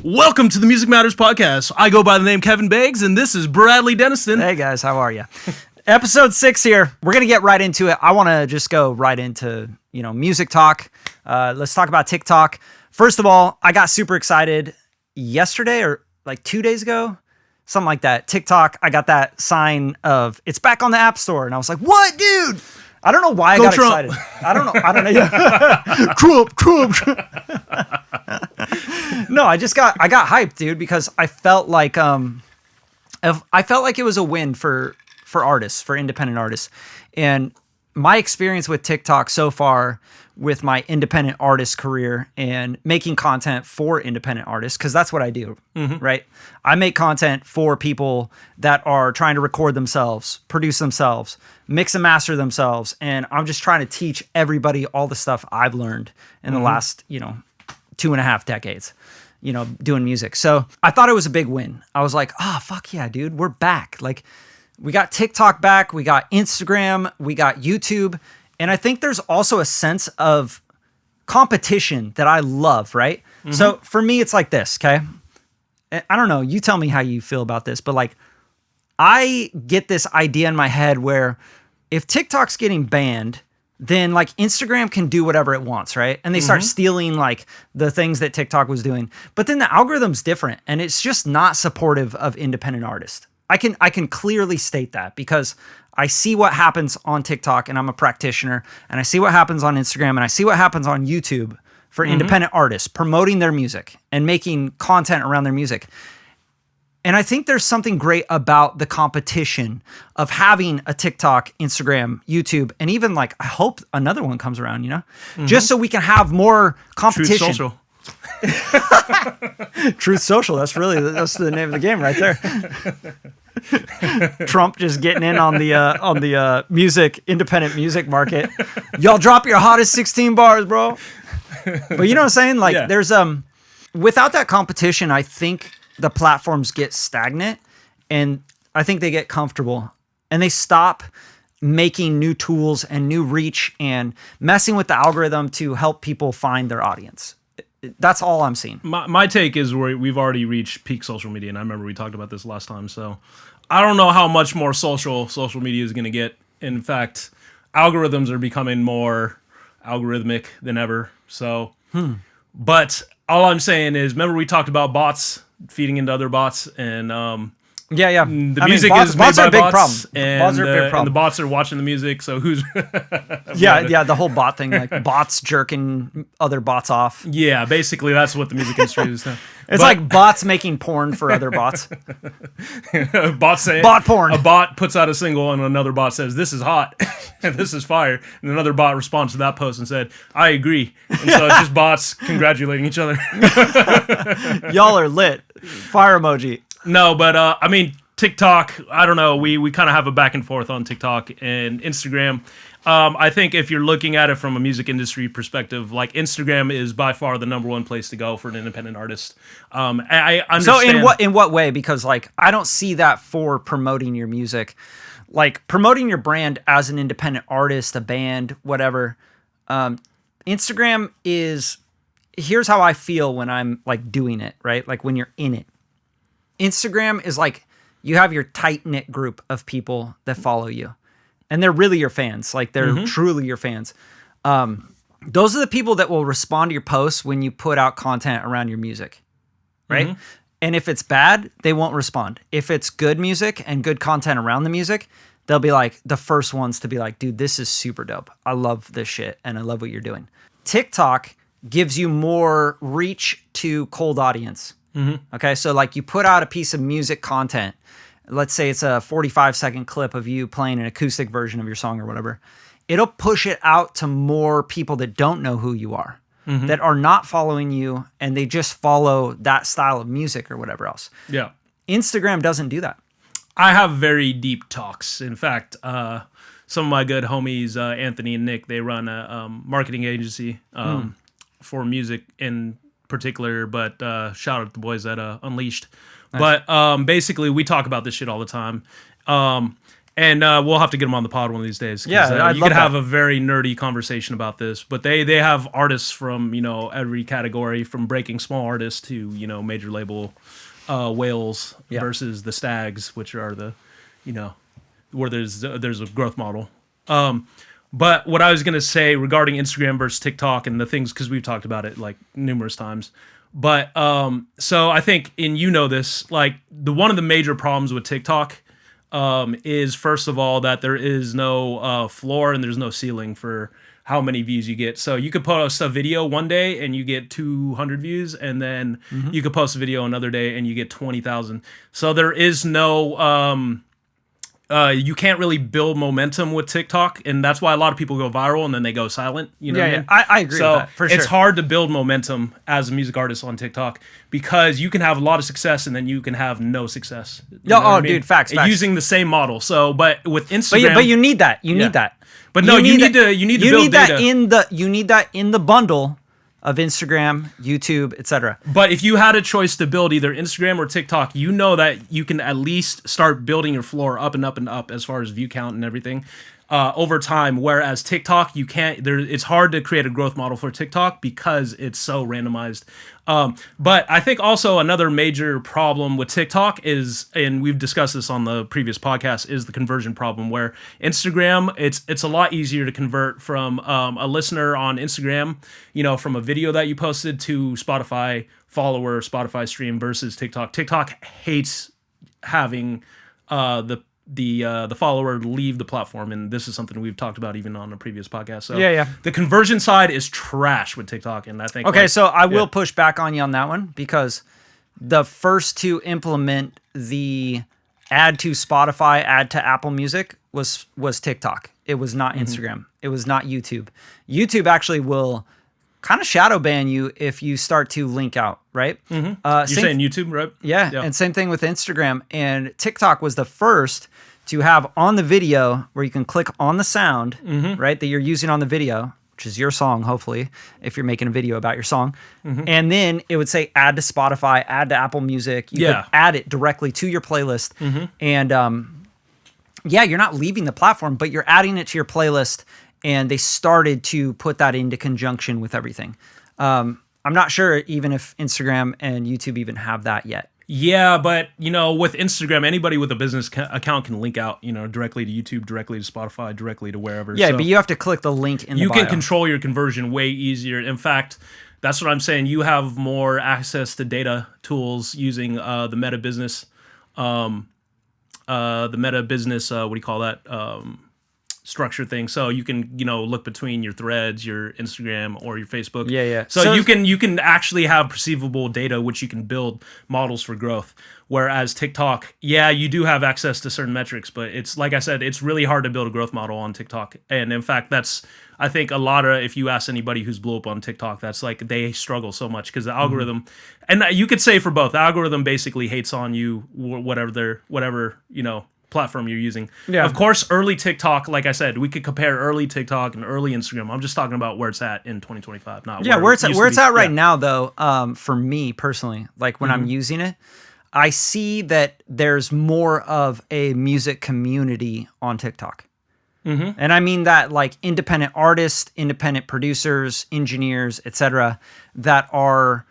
Welcome to the Music Matters podcast. I go by the name Kevin Beggs, and this is Bradley Denniston. Hey guys, how are you? Episode 6 here. We're gonna get right into it. I want to just go right into music talk. Let's talk about TikTok. First of all, I got super excited yesterday or like 2 days ago, something like that. TikTok, I got that sign of it's back on the App Store, and I was like, "What, dude?" I don't know why I got Trump. excited. I don't know. Yeah. Trump. No, I got hyped, dude, because I felt like it was a win for artists, for independent artists. And my experience with TikTok so far with my independent artist career and making content for independent artists, because that's what I do, right? I make content for people that are trying to record themselves, produce themselves, mix and master themselves. And I'm just trying to teach everybody all the stuff I've learned in the last, 2.5 decades, doing music. So I thought it was a big win. I was like, oh, fuck yeah, dude, we're back. Like, we got TikTok back, we got Instagram, we got YouTube. And I think there's also a sense of competition that I love, right? So for me, it's like this, okay? I don't know, you tell me how you feel about this, but like, I get this idea in my head where if TikTok's getting banned, then like Instagram can do whatever it wants, right? And they start stealing like the things that TikTok was doing. But then the algorithm's different, and it's just not supportive of independent artists. I can clearly state that because I see what happens on TikTok, and I'm a practitioner, and I see what happens on Instagram, and I see what happens on YouTube for independent artists promoting their music and making content around their music. And I think there's something great about the competition of having a TikTok, Instagram, YouTube, and even like, I hope another one comes around, just so we can have more competition. Truth Social. Truth Social. That's the name of the game right there. Trump just getting in on the independent music market. Y'all drop your hottest 16 bars, bro. But you know what I'm saying? Like there's without that competition, I think the platforms get stagnant, and I think they get comfortable, and they stop making new tools and new reach and messing with the algorithm to help people find their audience. That's all I'm seeing. My take is we've already reached peak social media, and I remember we talked about this last time, so I don't know how much more social media is going to get. In fact, algorithms are becoming more algorithmic than ever. So, but all I'm saying is, remember we talked about bots feeding into other bots, and the music is made by bots, and the bots are watching the music. So who's the whole bot thing, like bots jerking other bots off. Yeah, basically that's what the music industry is. It's like bots making porn for other bots. Bots saying bot porn. A bot puts out a single, and another bot says, "This is hot," and "This is fire," and another bot responds to that post and said, "I agree." And so it's just bots congratulating each other. Y'all are lit. Fire emoji. No, but I mean, TikTok, I don't know. We kind of have a back and forth on TikTok and Instagram. I think if you're looking at it from a music industry perspective, like Instagram is by far the number one place to go for an independent artist. I understand. So in what way? Because like I don't see that for promoting your music, like promoting your brand as an independent artist, a band, whatever. Instagram is, here's how I feel when I'm like doing it, right? Like when you're in it. Instagram is like you have your tight-knit group of people that follow you, and they're really your fans. Like they're truly your fans. Those are the people that will respond to your posts when you put out content around your music, right? And if it's bad, they won't respond. If it's good music and good content around the music, they'll be like the first ones to be like, dude, this is super dope. I love this shit, and I love what you're doing. TikTok gives you more reach to cold audience. Okay, so like you put out a piece of music content, let's say it's a 45-second clip of you playing an acoustic version of your song or whatever. It'll push it out to more people that don't know who you are, that are not following you, and they just follow that style of music or whatever else. Yeah. Instagram doesn't do that. I have very deep talks. In fact, some of my good homies, Anthony and Nick, they run a marketing agency for music in particular, but shout out to the boys at Unleashed. Nice. But basically, we talk about this shit all the time. And we'll have to get him on the pod one of these days. Yeah, I'd you love could have that. a very nerdy conversation about this. But they have artists from every category, from breaking small artists to major label whales versus the stags, which are the where there's a growth model. But what I was gonna say regarding Instagram versus TikTok and the things, because we've talked about it like numerous times. But so I think, and this, like one of the major problems with TikTok is, first of all, that there is no floor and there's no ceiling for how many views you get. So you could post a video one day and you get 200 views, and then you could post a video another day and you get 20,000. So there is no you can't really build momentum with TikTok, and that's why a lot of people go viral and then they go silent. What I mean? I agree with that, for sure. It's hard to build momentum as a music artist on TikTok, because you can have a lot of success and then you can have no success. Dude, facts. Using the same model. So, but with Instagram, but you need that. You need that. But no, you need to build data. You need that in the bundle of Instagram, YouTube, etc. But if you had a choice to build either Instagram or TikTok, you know that you can at least start building your floor up and up and up as far as view count and everything over time. Whereas TikTok, you can't. It's hard to create a growth model for TikTok because it's so randomized. But I think also another major problem with TikTok is, and we've discussed this on the previous podcast, is the conversion problem. Where Instagram, it's a lot easier to convert from a listener on Instagram, from a video that you posted, to Spotify follower, Spotify stream, versus TikTok. TikTok hates having the follower leave the platform, and this is something we've talked about even on a previous podcast. So the conversion side is trash with TikTok, and I think so I will push back on you on that one, because the first to implement the add to Spotify, add to Apple Music was TikTok. It was not Instagram. It was not YouTube. YouTube actually will kind of shadow ban you if you start to link out, right? You're saying YouTube, right? Yeah, and same thing with Instagram. And TikTok was the first to have on the video where you can click on the sound, right, that you're using on the video, which is your song, hopefully, if you're making a video about your song. And then it would say add to Spotify, add to Apple Music. You could add it directly to your playlist. And you're not leaving the platform, but you're adding it to your playlist. And they started to put that into conjunction with everything. I'm not sure even if Instagram and YouTube even have that yet. Yeah, but with Instagram, anybody with a business account can link out, directly to YouTube, directly to Spotify, directly to wherever. Yeah, so but you have to click the link in the bio. You can control your conversion way easier. In fact, that's what I'm saying. You have more access to data tools using the Meta Business, what do you call that? Structure thing, so you can look between your threads, your Instagram, or your Facebook. So you can actually have perceivable data, which you can build models for growth. Whereas TikTok, you do have access to certain metrics, but it's, like I said, it's really hard to build a growth model on TikTok. And in fact, that's, I think, a lot of, if you ask anybody who's blew up on TikTok, that's like they struggle so much because the algorithm, and you could say for both, the algorithm basically hates on you, whatever platform you're using. Of course, early TikTok, like I said, we could compare early TikTok and early Instagram. I'm just talking about where it's at in 2025, not where it's at right now, though. For me personally, like when I'm using it, I see that there's more of a music community on TikTok. And I mean that, like, independent artists, independent producers, engineers, etc., that are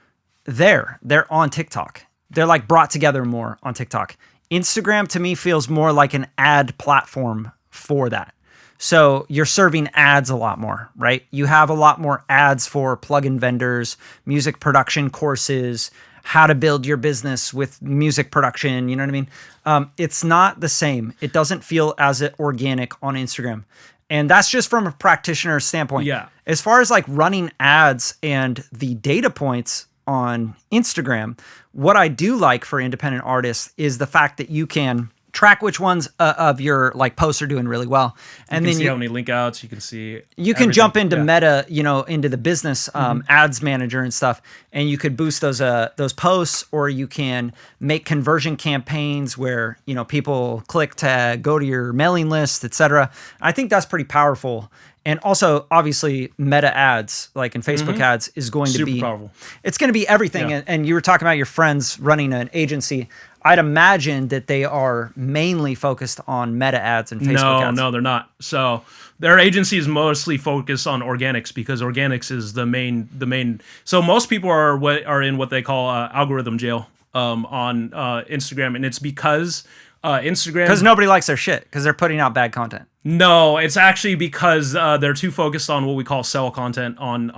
there. They're on TikTok. They're like brought together more on TikTok. Instagram to me feels more like an ad platform for that. So you're serving ads a lot more, right? You have a lot more ads for plugin vendors, music production courses, how to build your business with music production. You know what I mean? It's not the same. It doesn't feel as organic on Instagram. And that's just from a practitioner standpoint. Yeah. As far as like running ads and the data points on Instagram, what I do like for independent artists is the fact that you can track which ones of your like posts are doing really well, and you can then see how many link outs. You can see you can jump into Meta, into the business ads manager and stuff, and you could boost those posts, or you can make conversion campaigns where people click to go to your mailing list, etc. I think that's pretty powerful. And also, obviously, Meta ads, like in Facebook ads, is going to Super be powerful. It's going to be everything. Yeah. And you were talking about your friends running an agency. I'd imagine that they are mainly focused on Meta ads and Facebook ads. No, they're not. So their agency is mostly focused on organics because organics is the main. So most people are in what they call algorithm jail on Instagram, and it's because Instagram. Because nobody likes their shit because they're putting out bad content. No, it's actually because they're too focused on what we call sell content on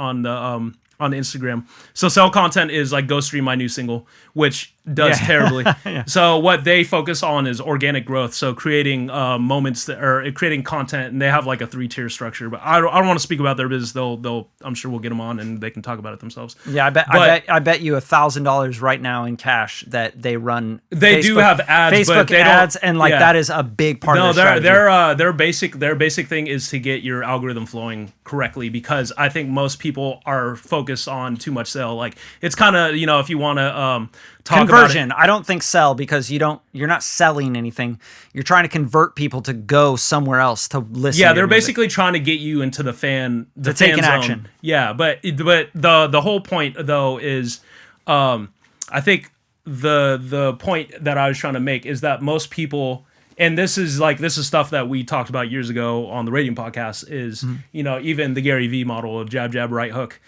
Instagram. So sell content is like go stream my new single, which does terribly. Yeah. So what they focus on is organic growth. So creating moments creating content, and they have like a 3-tier structure. But I don't want to speak about their business. They'll I'm sure we'll get them on and they can talk about it themselves. Yeah, I bet you $1,000 right now in cash that they run. They do have ads, Facebook but they ads, don't, and like that is a big part of their strategy. Their basic thing is to get your algorithm flowing correctly, because I think most people are focused on too much sell. Like it's kind of, if you want to talk conversion. about it, I don't think sell, because you're not selling anything. You're trying to convert people to go somewhere else to listen. Yeah, to they're your music. basically trying to get you into the fan To take an zone. action. Yeah, but the whole point though is, I think the point that I was trying to make is that most people, and this is stuff that we talked about years ago on the Radiant podcast, is even the Gary V model of jab jab right hook.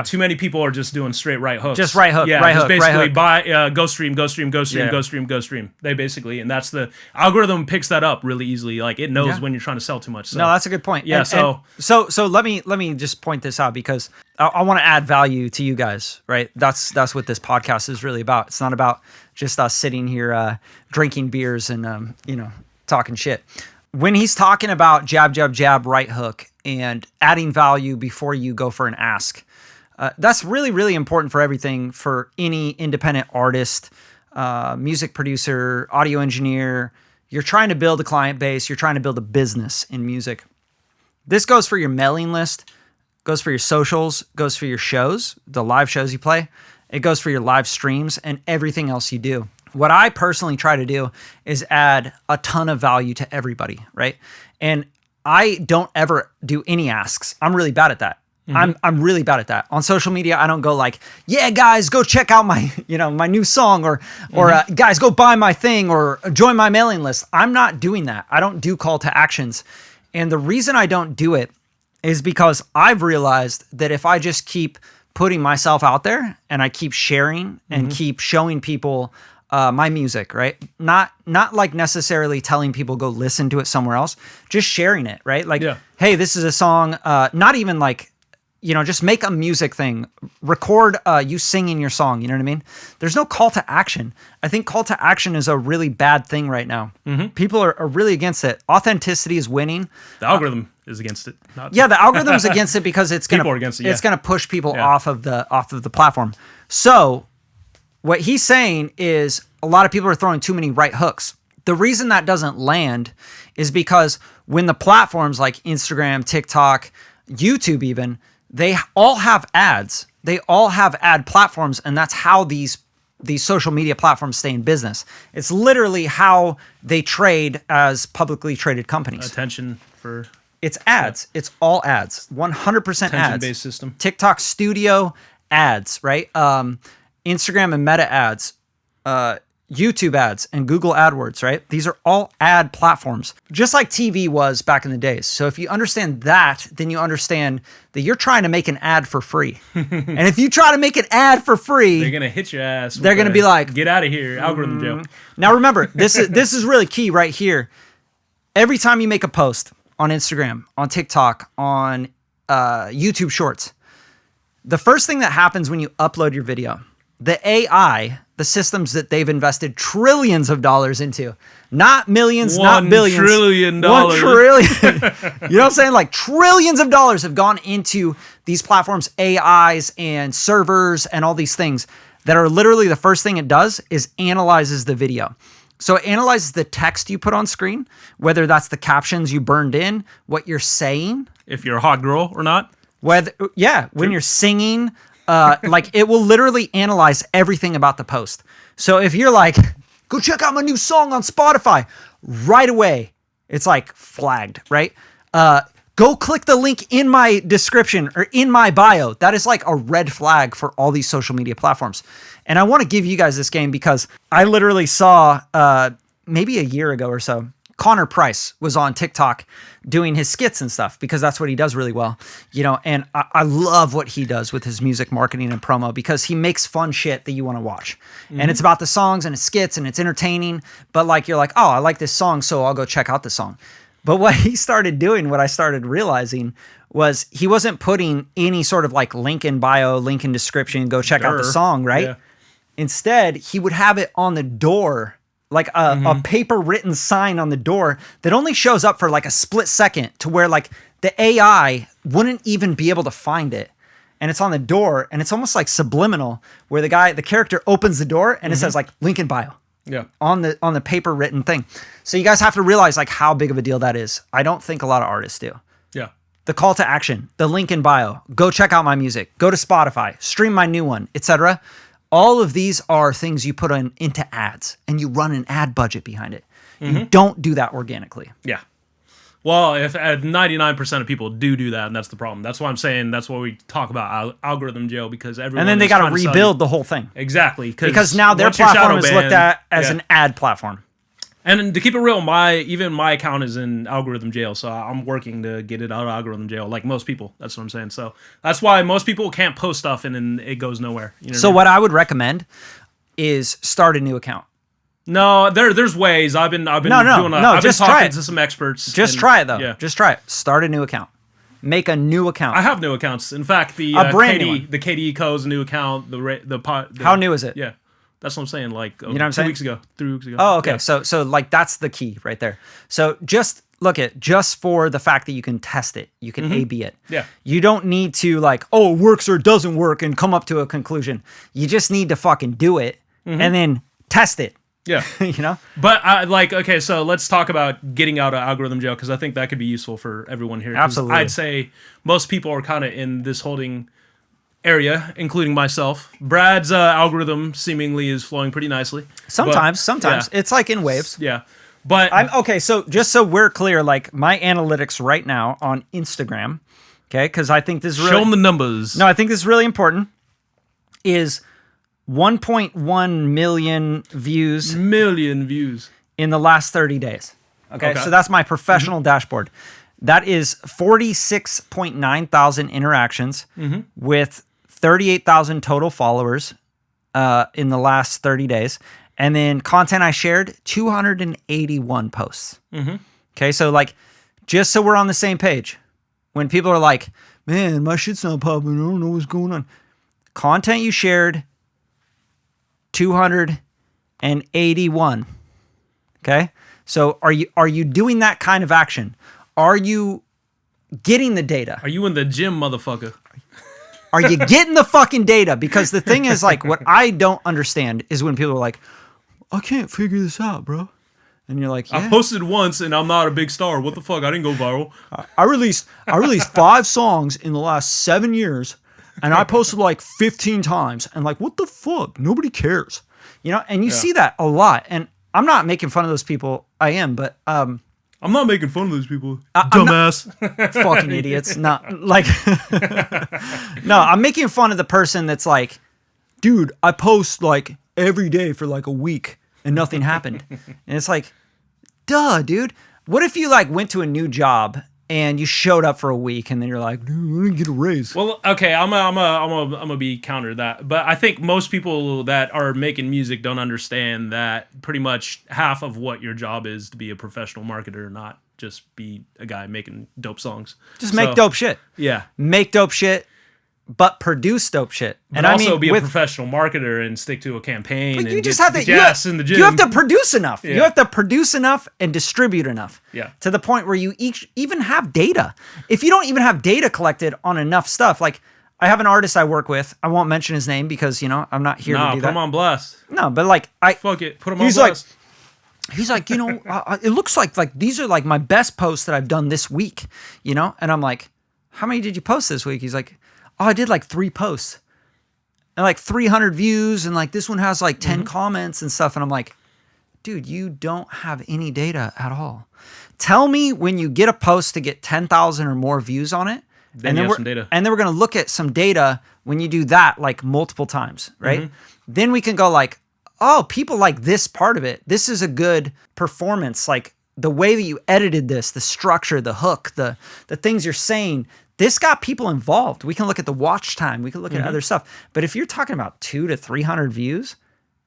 Too many people are just doing straight right hooks. Just right hook, yeah, right just hook, basically right hook. buy go stream, go stream, go stream, Yeah. go stream, go stream. They basically, and that's the algorithm picks that up really easily. Like it knows when you're trying to sell too much. So. No, that's a good point. Yeah. So let me just point this out, because I want to add value to you guys, right? That's what this podcast is really about. It's not about just us sitting here drinking beers and talking shit. When he's talking about jab, jab, jab, right hook, and adding value before you go for an ask, that's really, really important for everything, for any independent artist, music producer, audio engineer. You're trying to build a client base. You're trying to build a business in music. This goes for your mailing list, goes for your socials, goes for your shows, the live shows you play. It goes for your live streams and everything else you do. What I personally try to do is add a ton of value to everybody, right? And I don't ever do any asks. I'm really bad at that. I'm really bad at that. On social media, I don't go like, yeah, guys, go check out my, my new song, or guys, go buy my thing, or join my mailing list. I'm not doing that. I don't do call to actions. And the reason I don't do it is because I've realized that if I just keep putting myself out there and I keep sharing and keep showing people my music, right? Not like necessarily telling people go listen to it somewhere else, just sharing it, right? Like, hey, this is a song, not even like, just make a music thing, record you singing your song. You know what I mean? There's no call to action. I think call to action is a really bad thing right now. People are really against it. Authenticity is winning. The algorithm is against it. The algorithm's against it because it's People are against it, it's gonna push people off of the platform. So what he's saying is a lot of people are throwing too many right hooks. The reason that doesn't land is because when the platforms like Instagram, TikTok, YouTube even, they all have ads. They all have ad platforms, and that's how these social media platforms stay in business. It's literally how they trade as publicly traded companies. It's ads. It's all ads. 100% ads. Attention-based system. TikTok Studio ads, right? Instagram and Meta ads, YouTube ads, and Google AdWords, right? These are all ad platforms, just like TV was back in the days. So if you understand that, then you understand that you're trying to make an ad for free. And if you try to make an ad for free, they're going to hit your ass. They're going to be like, get out of here, algorithm jail. Now remember, this is really key right here. Every time you make a post on Instagram, on TikTok, on YouTube Shorts, the first thing that happens when you upload your video, the AI, the systems that they've invested trillions of dollars into, not millions, not billions. $1 trillion. $1 trillion. You know what I'm saying? Like trillions of dollars have gone into these platforms, AIs and servers and all these things that are literally the first thing it does is analyzes the video. So it analyzes the text you put on screen, whether that's the captions you burned in, what you're saying. If you're a hot girl or not. When you're singing, like it will literally analyze everything about the post. So if you're like, go check out my new song on Spotify, right away, it's like flagged, right? Go click the link in my description or in my bio. That is like a red flag for all these social media platforms. And I want to give you guys this game because I literally saw maybe a year ago or so, Connor Price was on TikTok doing his skits and stuff because that's what he does really well, and I love what he does with his music marketing and promo because he makes fun shit that you want to watch. And it's about the songs and his skits and it's entertaining, but like, you're like, oh, I like this song, so I'll go check out the song. But what he started doing, what I started realizing was he wasn't putting any sort of like link in bio, link in description, go check out the song, right? Yeah. Instead, he would have it on the door, like a paper written sign on the door that only shows up for like a split second to where like the AI wouldn't even be able to find it. And it's on the door and it's almost like subliminal where the character opens the door and it says like link in bio. Yeah. On the paper written thing. So you guys have to realize like how big of a deal that is. I don't think a lot of artists do. Yeah. The call to action, the link in bio, go check out my music, go to Spotify, stream my new one, etc. All of these are things you put into ads and you run an ad budget behind it. You don't do that organically. Yeah. Well, if 99% of people do that, and that's the problem. That's why I'm saying that's why we talk about algorithm jail because everyone. And then they got to rebuild the whole thing. Exactly. Because now their platform is looked at as an ad platform. And to keep it real, my account is in algorithm jail, so I'm working to get it out of algorithm jail, like most people. That's what I'm saying. So that's why most people can't post stuff and then it goes nowhere. What I would recommend is start a new account. No, there's ways. I've been talking to some experts. Try it though. Yeah. Just try it. Start a new account. Make a new account. I have new accounts. In fact, the KDE Co's new account. How new is it? Yeah. That's what I'm saying. Like, 3 weeks ago. Oh, okay. Yeah. So like that's the key right there. So just just for the fact that you can test it, you can A/B it. Yeah. You don't need to like, oh, it works or it doesn't work and come up to a conclusion. You just need to fucking do it and then test it. Yeah. But so let's talk about getting out of algorithm jail because I think that could be useful for everyone here. Absolutely. I'd say most people are kind of in this holding area, including myself. Brad's algorithm seemingly is flowing pretty nicely. Sometimes. Yeah. It's like in waves. Yeah. But so just so we're clear, like my analytics right now on Instagram, okay, because I think this is really... Show them the numbers. No, I think this is really important, is 1.1 million views. In the last 30 days. Okay. So that's my professional dashboard. That is 46.9 thousand interactions with 38,000 total followers in the last 30 days. And then content I shared, 281 posts. Okay, so like, just so we're on the same page, when people are like, man, my shit's not popping, I don't know what's going on. Content you shared, 281. Okay, so are you doing that kind of action? Are you getting the data? Are you in the gym, motherfucker? Are you getting the fucking data? Because the thing is, like, what I don't understand is when people are like, I can't figure this out, bro. And you're like, yeah. I posted once and I'm not a big star. What the fuck? I didn't go viral. I released 5 songs in the last 7 years and I posted like 15 times. And like, what the fuck? Nobody cares. And you see that a lot. And I'm not making fun of those people. I am, but I'm not making fun of those people. Dumbass. Fucking idiots. Not like no, I'm making fun of the person that's like, dude, I post like every day for like a week and nothing happened. And it's like, duh, dude. What if you like went to a new job and you showed up for a week and then you're like, dude, I didn't get a raise. Well, okay, I'm gonna be counter that. But I think most people that are making music don't understand that pretty much half of what your job is to be a professional marketer, not just be a guy making dope songs. Just make dope shit. Yeah. Make dope shit, but produce dope shit. And also be a professional marketer and stick to a campaign. You just have to in the gym. You have to produce enough. Yeah. You have to produce enough and distribute enough. Yeah. To the point where you even have data. If you don't even have data collected on enough stuff, like I have an artist I work with. I won't mention his name because I'm not here to do that. Put him on blast. No, but like fuck it. Put him on blast. He's like, it looks like these are like my best posts that I've done this week, And I'm like, how many did you post this week? He's like, oh, I did like 3 posts and like 300 views. And like this one has like 10 comments and stuff. And I'm like, dude, you don't have any data at all. Tell me when you get a post to get 10,000 or more views on it. Then you have some data. And then we're going to look at some data when you do that like multiple times, right? Mm-hmm. Then we can go like, oh, people like this part of it. This is a good performance. Like the way that you edited this, the structure, the hook, the things you're saying, this got people involved. We can look at the watch time. We can look at other stuff. But if you're talking about 200 to 300 views,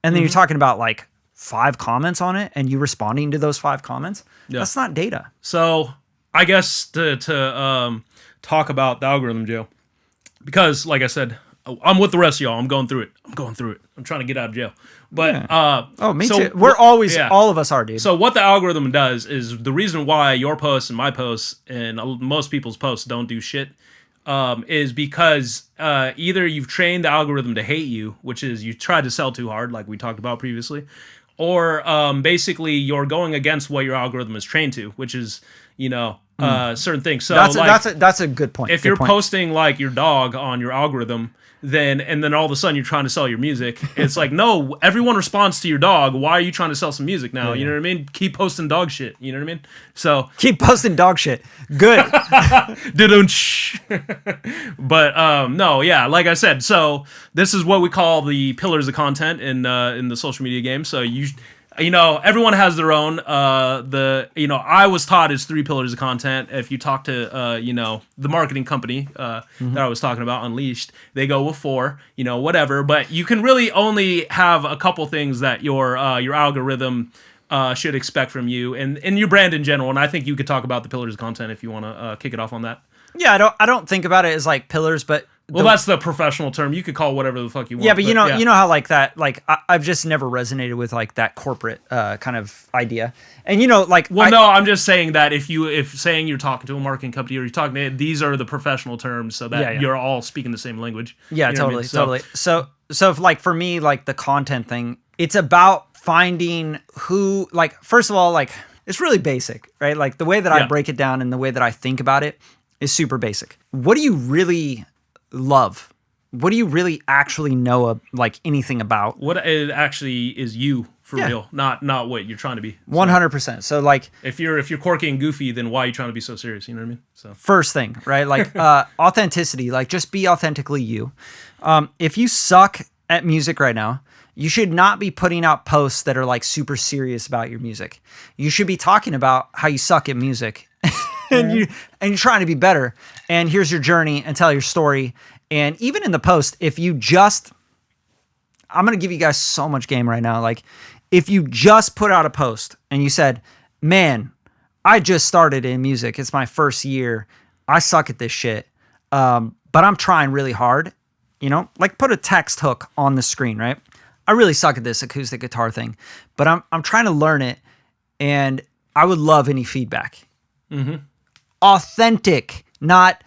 and then you're talking about like 5 comments on it, and you responding to those 5 comments, that's not data. So I guess to talk about the algorithm, Joe, because like I said, I'm with the rest of y'all. I'm going through it. I'm trying to get out of jail. But me too. We're always, all of us are, dude. So what the algorithm does is the reason why your posts and my posts and most people's posts don't do shit is because either you've trained the algorithm to hate you, which is you tried to sell too hard, like we talked about previously, or basically you're going against what your algorithm is trained to, which is certain things. So that's a good point. If you're posting like your dog on your algorithm, then all of a sudden you're trying to sell your music. It's like, no, everyone responds to your dog. Why are you trying to sell some music now? You know what I mean? Keep posting dog shit. You know what I mean? So keep posting dog shit. Good. But no, yeah, like I said, so this is what we call the pillars of content in the social media game. So everyone has their own. I was taught it's 3 pillars of content. If you talk to the marketing company that I was talking about, Unleashed, they go with 4. Whatever. But you can really only have a couple things that your algorithm should expect from you and your brand in general. And I think you could talk about the pillars of content if you want to kick it off on that. Yeah, I don't think about it as like pillars, but that's the professional term. You could call whatever the fuck you want. Yeah, but you know how like that, like I've just never resonated with like that corporate kind of idea. And I'm just saying that if saying you're talking to a marketing company or you're talking to these are the professional terms, so that you're all speaking the same language. Yeah, totally. So if, like for me, like the content thing, it's about finding who, like, first of all, like it's really basic, right? Like the way that I break it down and the way that I think about it is super basic. What do you really love? What do you really actually know like anything about? What it actually is you for real, not what you're trying to be. 100%. So like if you're quirky and goofy, then why are you trying to be so serious? You know what I mean? So first thing, right? Like authenticity, like just be authentically you. If you suck at music right now, you should not be putting out posts that are like super serious about your music. You should be talking about how you suck at music. And you're trying to be better, and here's your journey and tell your story. And even in the post, if you I'm going to give you guys so much game right now. Like if you just put out a post and you said, man, I just started in music. It's my first year. I suck at this shit. But I'm trying really hard, like put a text hook on the screen, right? I really suck at this acoustic guitar thing, but I'm trying to learn it, and I would love any feedback. Mm-hmm. Authentic, not,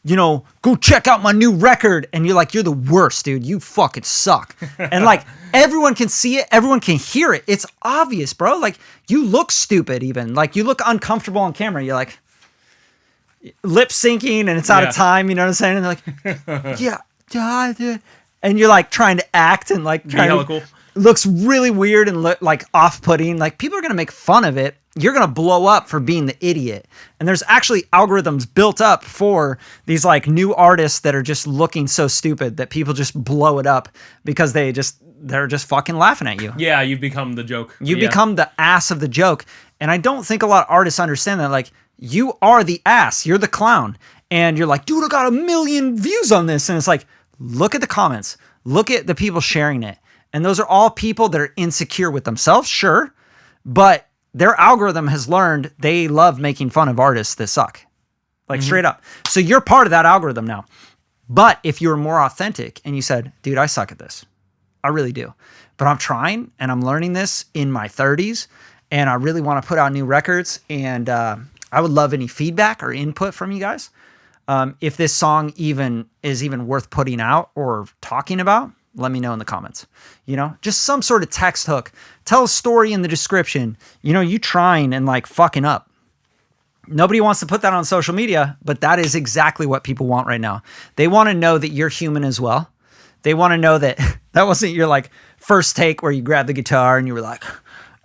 go check out my new record. And you're like, you're the worst, dude. You fucking suck. And like, everyone can see it. Everyone can hear it. It's obvious, bro. Like, you look stupid even. Like, you look uncomfortable on camera. You're like, lip syncing and it's out of time. You know what I'm saying? And they're like, yeah. And you're like trying to act and like, looks really weird and like off-putting. Like, people are going to make fun of it. You're going to blow up for being the idiot. And there's actually algorithms built up for these like new artists that are just looking so stupid that people just blow it up because they're just fucking laughing at you. Yeah, you've become the joke. You become the ass of the joke. And I don't think a lot of artists understand that. Like, you are the ass. You're the clown. And you're like, dude, I got 1 million views on this. And it's like, look at the comments. Look at the people sharing it. And those are all people that are insecure with themselves, sure. But their algorithm has learned they love making fun of artists that suck. Like, straight up. So you're part of that algorithm now. But if you were more authentic and you said, dude, I suck at this. I really do. But I'm trying and I'm learning this in my 30s. And I really want to put out new records. And I would love any feedback or input from you guys. If this song is even worth putting out or talking about, let me know in the comments. Just some sort of text hook. Tell a story in the description. You trying and like fucking up. Nobody wants to put that on social media, but that is exactly what people want right now. They want to know that you're human as well. They want to know that that wasn't your like first take where you grabbed the guitar and you were like,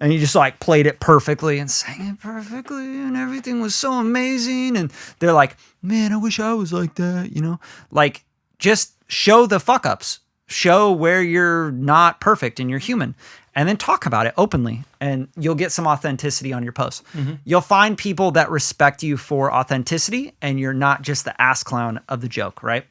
and you just like played it perfectly and sang it perfectly and everything was so amazing. And they're like, man, I wish I was like that, you know? Like, just show the fuck ups, show where you're not perfect and you're human, and then talk about it openly, and you'll get some authenticity on your posts. You'll find people that respect you for authenticity, and you're not just the ass clown of the joke, right?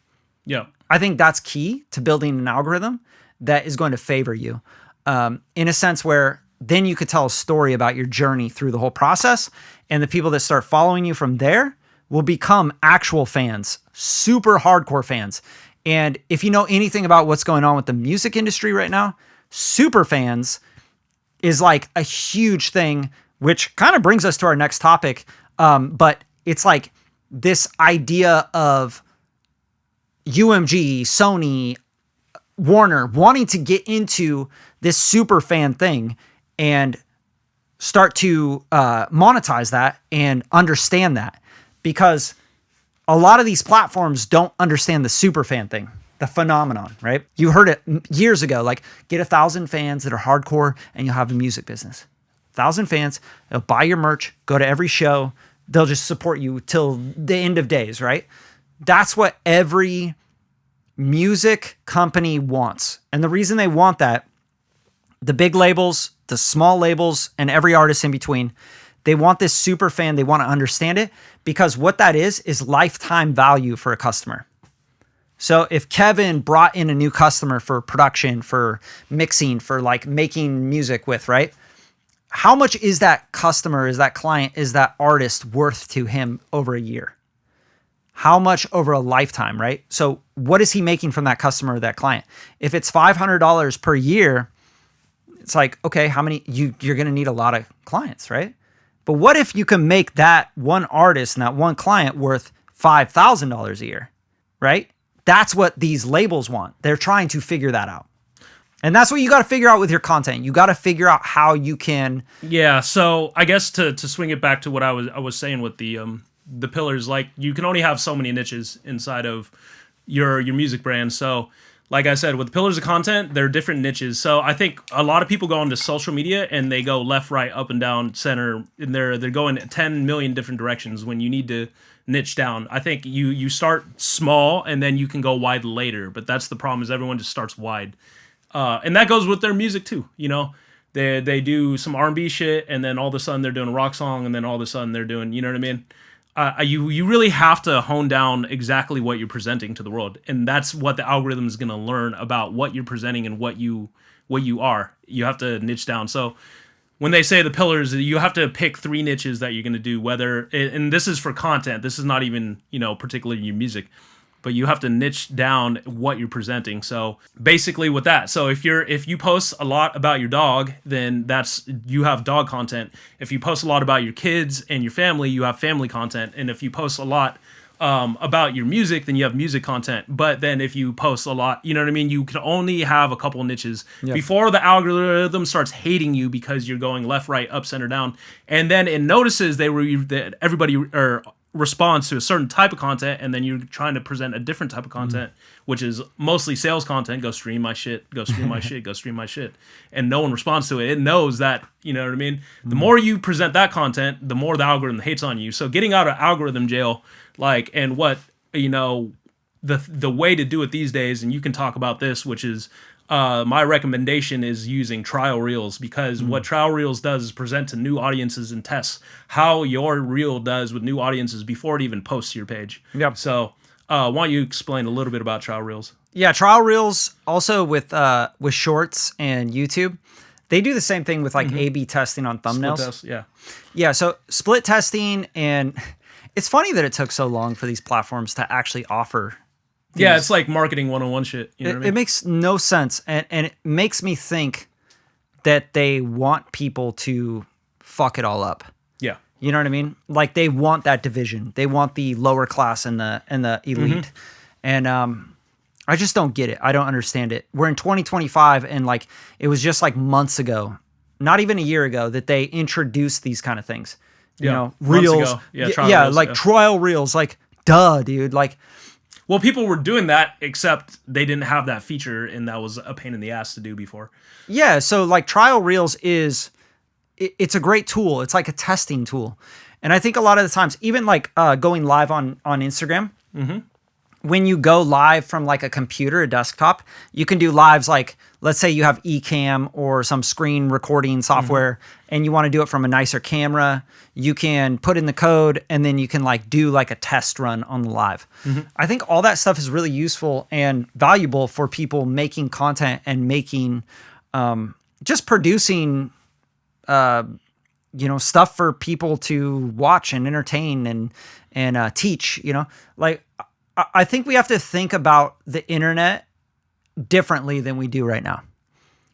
Yeah. I think that's key to building an algorithm that is going to favor you, in a sense where then you could tell a story about your journey through the whole process, and the people that start following you from there will become actual fans, super hardcore fans. And if you know anything about what's going on with the music industry right now, super fans is like a huge thing, which kind of brings us to our next topic. But it's like this idea of UMG, Sony, Warner wanting to get into this super fan thing and start to monetize that and understand that, because a lot of these platforms don't understand the super fan thing, the phenomenon, right? You heard it years ago, like get 1,000 fans that are hardcore and you'll have a music business. 1,000 fans, they'll buy your merch, go to every show, they'll just support you till the end of days, right? That's what every music company wants. And the reason they want that, the big labels, the small labels, and every artist in between, they want this super fan. They want to understand it, because what that is lifetime value for a customer. So if Kevin brought in a new customer for production, for mixing, for like making music with, right? How much is that customer, is that client, is that artist worth to him over a year? How much over a lifetime, right? So what is he making from that customer or that client? If it's $500 per year, it's like, okay, how many, you're going to need a lot of clients, right? But what if you can make that one artist and that one client worth $5,000 a year, right? That's what these labels want. They're trying to figure that out. And that's what you got to figure out with your content. You got to figure out how you can. Yeah. So I guess to swing it back to what I was saying with the pillars, like you can only have so many niches inside of your music brand. So like I said, with pillars of content, there are different niches. So I think a lot of people go into social media and they go left, right, up and down, center, and they're going 10 million different directions when you need to niche down. I think you start small and then you can go wide later. But that's the problem, is everyone just starts wide. And that goes with their music too. You know, they do some R&B shit, and then all of a sudden they're doing a rock song, and then all of a sudden they're doing, you know what I mean? You really have to hone down exactly what you're presenting to the world, and that's what the algorithm is going to learn about what you're presenting and what you are. You have to niche down. So when they say the pillars, you have to pick 3 niches that you're going to do. Whether, and this is for content. This is not even particularly your music, but you have to niche down what you're presenting. So basically with that, so if you post a lot about your dog, then you have dog content. If you post a lot about your kids and your family, you have family content. And if you post a lot about your music, then you have music content. But then if you post a lot, you know what I mean? You can only have a couple niches before the algorithm starts hating you because you're going left, right, up, center, down. And then it notices that everybody responds to a certain type of content, and then you're trying to present a different type of content, which is mostly sales content. Go stream my shit, go stream my shit, go stream my shit. And no one responds to it. It knows that, you know what I mean? The more you present that content, the more the algorithm hates on you. So getting out of algorithm jail, and what, the way to do it these days, and you can talk about this, which is, my recommendation is using trial reels, because what trial reels does is present to new audiences and tests how your reel does with new audiences before it even posts to your page. Yep. So why don't you explain a little bit about trial reels? Yeah, trial reels also with shorts and YouTube. They do the same thing with A/B testing on thumbnails. Split test, yeah. Yeah, so split testing, and it's funny that it took so long for these platforms to actually offer. Yeah, it's like marketing 101 shit. You know what I mean? It makes no sense, and it makes me think that they want people to fuck it all up. Yeah. You know what I mean? Like, they want that division. They want the lower class and the elite. And I just don't get it. I don't understand it. We're in 2025, and it was just months ago, not even a year ago, that they introduced these kind of things. You know, reels. Trial reels. Duh, dude. Well, people were doing that, except they didn't have that feature, and that was a pain in the ass to do before. Yeah, so trial reels is it's a great tool. It's like a testing tool. And I think a lot of the times, even like going live on Instagram, when you go live from like a computer, a desktop, you can do lives like, let's say you have Ecamm or some screen recording software and you want to do it from a nicer camera. You can put in the code and then you can like do like a test run on the live. I think all that stuff is really useful and valuable for people making content and making, just producing, stuff for people to watch and entertain and teach, like I think we have to think about the internet differently than we do right now.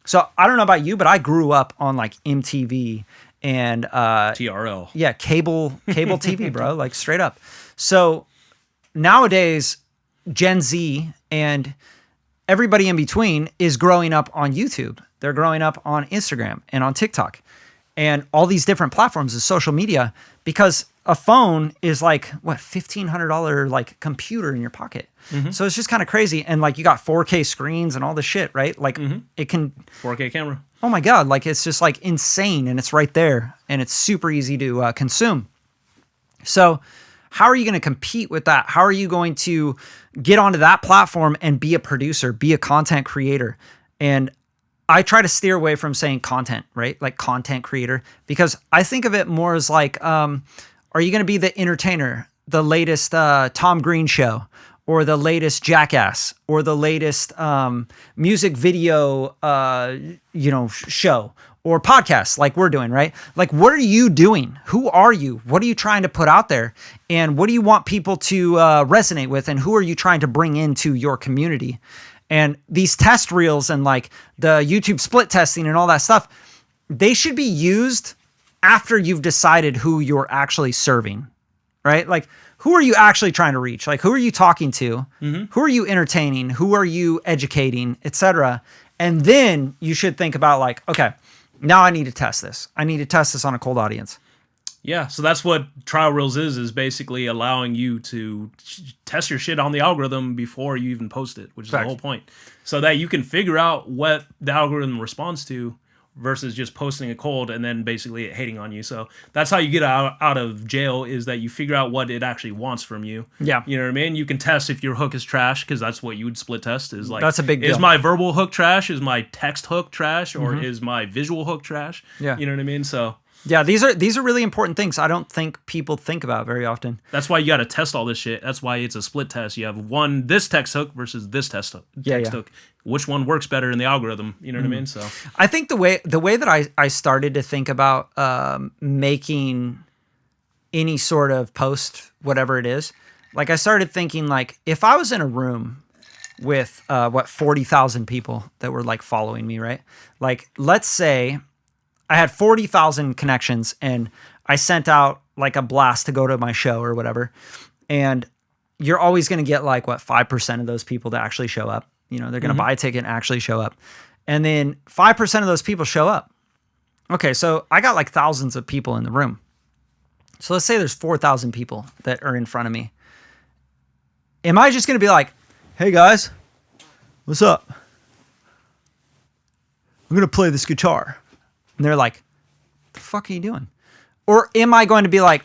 So I don't know about you, but I grew up on like MTV and TRL. Yeah, cable TV, bro, like straight up. So nowadays, Gen Z and everybody in between is growing up on YouTube. They're growing up on Instagram and on TikTok and all these different platforms of social media, because a phone is like what, $1,500 like computer in your pocket. So it's just kind of crazy. And like you got 4K screens and all this shit, right? Like it can 4K camera. Oh my God. Like it's just like insane and it's right there and it's super easy to consume. So how are you going to compete with that? How are you going to get onto that platform and be a producer, be a content creator? And I try to steer away from saying content, right? Like content creator, because I think of it more as like, are you going to be the entertainer, the latest Tom Green show, or the latest Jackass, or the latest music video, show, or podcast like we're doing, right? Like, what are you doing? Who are you? What are you trying to put out there? And what do you want people to resonate with? And who are you trying to bring into your community? And these test reels and like the YouTube split testing and all that stuff, they should be used after you've decided who you're actually serving, right? Like, who are you actually trying to reach? Like, who are you talking to? Who are you entertaining? Who are you educating, etc.? And then you should think about like, okay, now I need to test this. I need to test this on a cold audience. Yeah, so that's what trial reels is basically allowing you to test your shit on the algorithm before you even post it, which is the whole point. So that you can figure out what the algorithm responds to versus just posting a cold and then basically it hating on you. So that's how you get out of jail, is that you figure out what it actually wants from you. Yeah. You know what I mean? You can test if your hook is trash, because that's what you would split test, is like, that's a big deal. Is my verbal hook trash? Is my text hook trash? Or is my visual hook trash? Yeah. You know what I mean? So yeah, these are really important things I don't think people think about very often. that's why you got to test all this shit. That's why it's a split test. You have this text hook versus this text hook. Which one works better in the algorithm? You know what I mean? So I think the way that I started to think about making any sort of post, whatever it is, like I started thinking like, if I was in a room with 40,000 people that were like following me, right? Like, let's say I had 40,000 connections and I sent out like a blast to go to my show or whatever. And you're always going to get like 5% of those people to actually show up. They're going to buy a ticket and actually show up. And then 5% of those people show up. Okay. So I got like thousands of people in the room. So let's say there's 4,000 people that are in front of me. Am I just going to be like, hey guys, what's up? I'm going to play this guitar. And they're like, the fuck are you doing? Or am I going to be like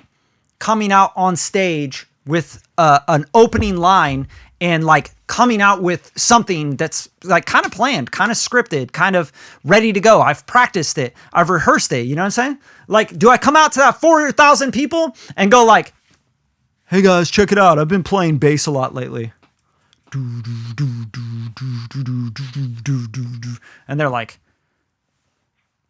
coming out on stage with an opening line and like coming out with something that's like kind of planned, kind of scripted, kind of ready to go? I've practiced it. I've rehearsed it. You know what I'm saying? Like, do I come out to that 4,000 people and go like, hey guys, check it out. I've been playing bass a lot lately. And they're like,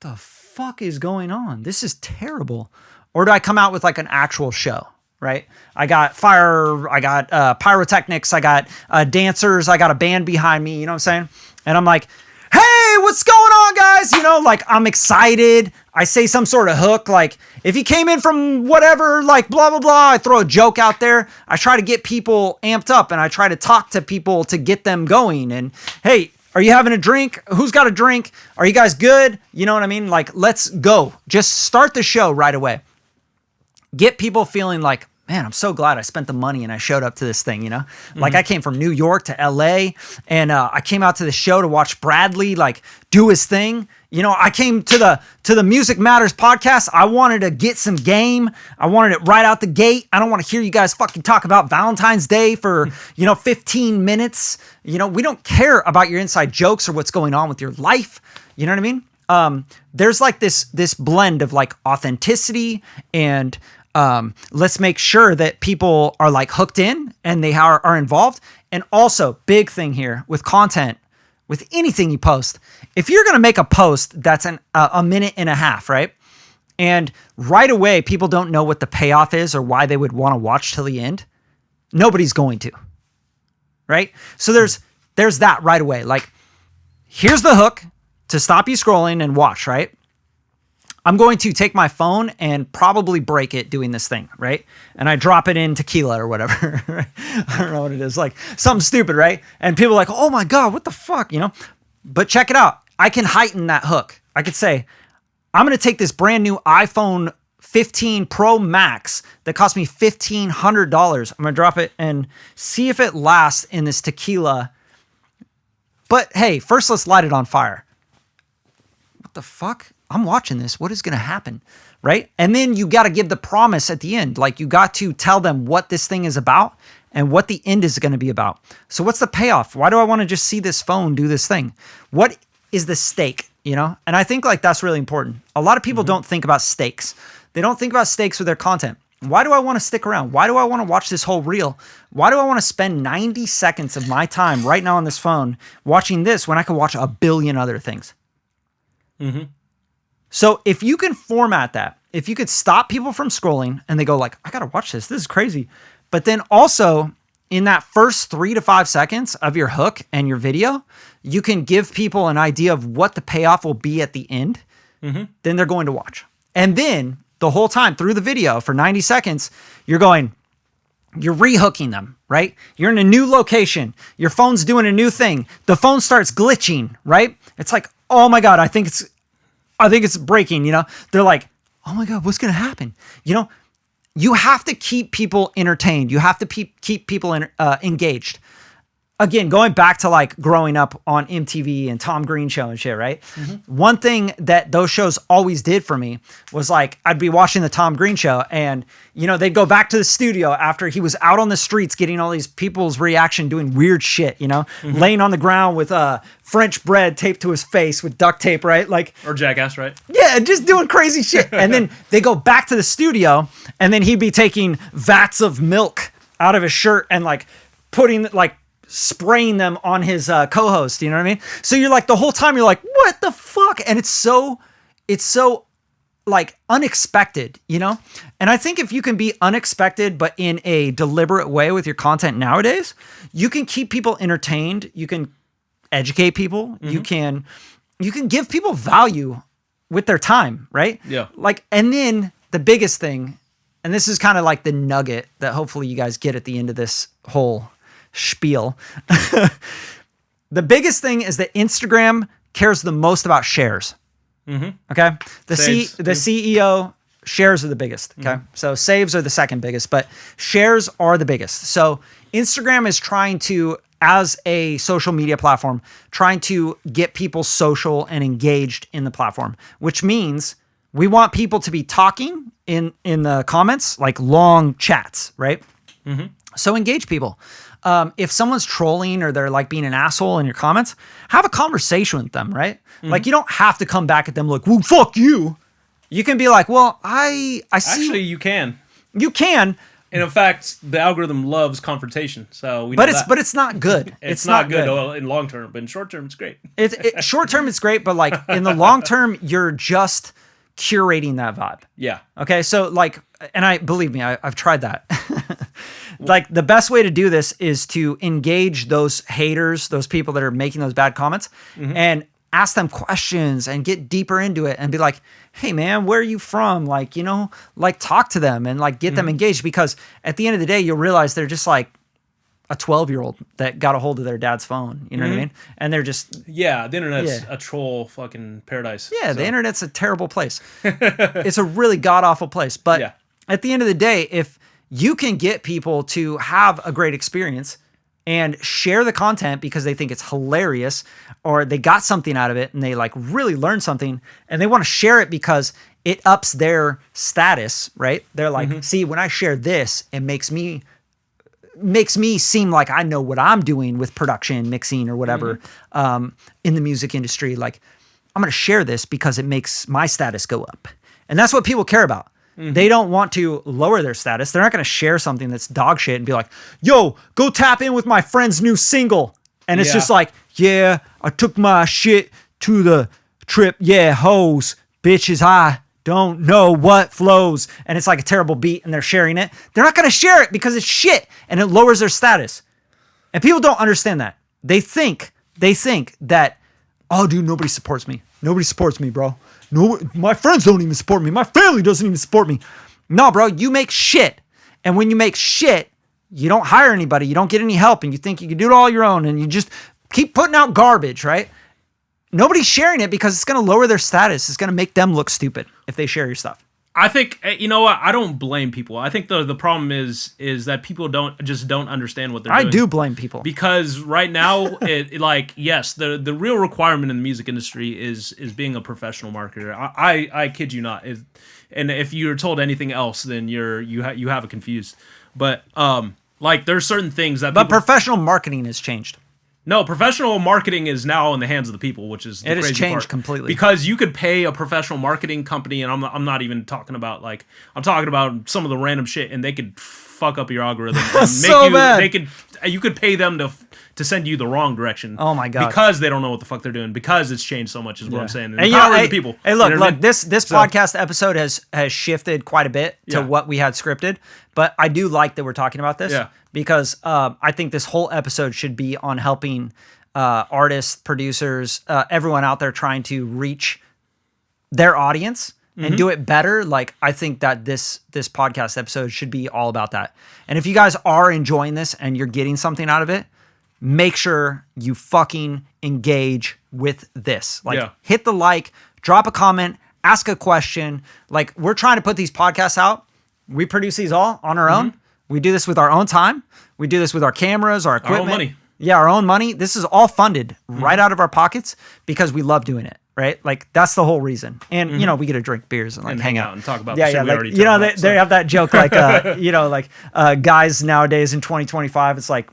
the fuck is going on? This is terrible. Or do I come out with like an actual show, right? I got fire, I got pyrotechnics, I got dancers, I got a band behind me, you know what I'm saying? And I'm like, hey, what's going on, guys? Like I'm excited. I say some sort of hook, like if you came in from whatever, like blah, blah, blah, I throw a joke out there. I try to get people amped up and I try to talk to people to get them going. And hey, are you having a drink? Who's got a drink? Are you guys good? You know what I mean? Like, let's go. Just start the show right away. Get people feeling like, man, I'm so glad I spent the money and I showed up to this thing, Like I came from New York to LA and I came out to the show to watch Bradley, like do his thing, I came to the Music Matters podcast. I wanted to get some game. I wanted it right out the gate. I don't want to hear you guys fucking talk about Valentine's Day for, 15 minutes. We don't care about your inside jokes or what's going on with your life. You know what I mean? There's like this blend of like authenticity and let's make sure that people are like hooked in and they are involved. And also, big thing here with content, with anything you post, if you're going to make a post that's a minute and a half, right? And right away, people don't know what the payoff is or why they would want to watch till the end. Nobody's going to, right? So there's that right away. Like, here's the hook to stop you scrolling and watch, right? I'm going to take my phone and probably break it doing this thing, right? And I drop it in tequila or whatever. Right? I don't know what it is. Like something stupid, right? And people are like, oh my God, what the fuck, But check it out. I can heighten that hook. I could say, I'm going to take this brand new iPhone 15 Pro Max that cost me $1,500. I'm going to drop it and see if it lasts in this tequila. But hey, first let's light it on fire. What the fuck? I'm watching this. What is going to happen? Right? And then you got to give the promise at the end. Like you got to tell them what this thing is about and what the end is going to be about. So what's the payoff? Why do I want to just see this phone do this thing? What is the stake? And I think like that's really important. A lot of people don't think about stakes. They don't think about stakes with their content. Why do I want to stick around? Why do I want to watch this whole reel? Why do I want to spend 90 seconds of my time right now on this phone watching this when I can watch a billion other things? Mm-hmm. So if you can format that, if you could stop people from scrolling and they go like, I got to watch this. This is crazy. But then also in that first 3 to 5 seconds of your hook and your video, you can give people an idea of what the payoff will be at the end. Mm-hmm. Then they're going to watch. And then the whole time through the video for 90 seconds, you're rehooking them, right? You're in a new location. Your phone's doing a new thing. The phone starts glitching, right? It's like, oh my God, I think it's breaking, They're like, oh my God, what's going to happen? You have to keep people entertained. You have to keep people engaged. Again, going back to like growing up on MTV and Tom Green Show and shit, right? Mm-hmm. One thing that those shows always did for me was like, I'd be watching the Tom Green Show and, they'd go back to the studio after he was out on the streets getting all these people's reaction, doing weird shit, mm-hmm. laying on the ground with French bread taped to his face with duct tape, right? Like, or Jackass, right? Yeah, just doing crazy shit. And then they go back to the studio and then he'd be taking vats of milk out of his shirt and like putting like, spraying them on his co-host, you know what I mean? So you're like, the whole time you're like, what the fuck? And it's so like unexpected, And I think if you can be unexpected, but in a deliberate way with your content nowadays, you can keep people entertained. You can educate people. Mm-hmm. You can give people value with their time, right? Yeah. Like, and then the biggest thing, and this is kind of like the nugget that hopefully you guys get at the end of this whole spiel. The biggest thing is that Instagram cares the most about shares. Mm-hmm. Okay. The CEO shares are the biggest. Okay. Mm-hmm. So saves are the second biggest, but shares are the biggest. So Instagram is trying to, as a social media platform, trying to get people social and engaged in the platform, which means we want people to be talking in the comments, like long chats, right? Mm-hmm. So engage people. If someone's trolling or they're like being an asshole in your comments, have a conversation with them, right? Mm-hmm. Like you don't have to come back at them like, well, fuck you. You can be like, well, I see. Actually, you can. You can. And in fact, the algorithm loves confrontation. So we know but it's not good. It's not good in long term, but in short term, it's great. Short term, it's great, but like in the long term, you're just curating that vibe. Yeah. Okay. So like, and believe me, I've tried that. Like the best way to do this is to engage those haters, those people that are making those bad comments, mm-hmm. and ask them questions and get deeper into it and be like, hey man, where are you from? Like, like talk to them and like get mm-hmm. them engaged, because at the end of the day, you'll realize they're just like a 12-year-old that got a hold of their dad's phone. You know mm-hmm. what I mean? And they're just... Yeah, the internet's a troll fucking paradise. Yeah, so. The internet's a terrible place. It's a really god-awful place. But at the end of the day, if you can get people to have a great experience, and share the content because they think it's hilarious or they got something out of it and they like really learned something and they want to share it because it ups their status, right? They're like, see, when I share this, it makes me seem like I know what I'm doing with production, mixing or whatever in the music industry. Like, I'm going to share this because it makes my status go up. And that's what people care about. They don't want to lower their status. They're not going to share something that's dog shit and be like, yo, go tap in with my friend's new single. And it's just like, yeah, I took my shit to the trip. Yeah, hoes, bitches, I don't know what flows. And it's like a terrible beat and they're sharing it. They're not going to share it because it's shit and it lowers their status. And people don't understand that. They think that, oh, dude, nobody supports me. Nobody supports me, bro. No, my friends don't even support me. My family doesn't even support me. No, bro, you make shit. And when you make shit, you don't hire anybody. You don't get any help. And you think you can do it all your own. And you just keep putting out garbage, right? Nobody's sharing it because it's going to lower their status. It's going to make them look stupid if they share your stuff. I think, you know what? I don't blame people. I think the problem is that people don't understand what they're doing. I do blame people. Because right now, yes, the real requirement in the music industry is being a professional marketer. I kid you not. And if you're told anything else, then you have it confused. But there's certain things that professional marketing has changed. No, professional marketing is now in the hands of the people, which is the crazy part. It has changed completely. Because you could pay a professional marketing company, and I'm not even talking about I'm talking about some of the random shit, and they could fuck up your algorithm. And bad. You could pay them to send you the wrong direction. Oh my god! Because they don't know what the fuck they're doing. Because it's changed so much, is what I'm saying. And the people. Hey, look, this podcast episode has shifted quite a bit to what we had scripted, but I do like that we're talking about this. Yeah. Because I think this whole episode should be on helping artists, producers, everyone out there trying to reach their audience and do it better. Like, I think that this podcast episode should be all about that. And if you guys are enjoying this and you're getting something out of it, make sure you fucking engage with this. Hit the like, drop a comment, ask a question. Like, we're trying to put these podcasts out. We produce these all on our own. We do this with our own time. We do this with our cameras, our equipment. Our own money. Yeah, our own money. This is all funded right out of our pockets because we love doing it, right? Like, that's the whole reason. And, we get to drink beers and hang out and talk about the shit we already talked about. They have that joke guys nowadays in 2025, it's like,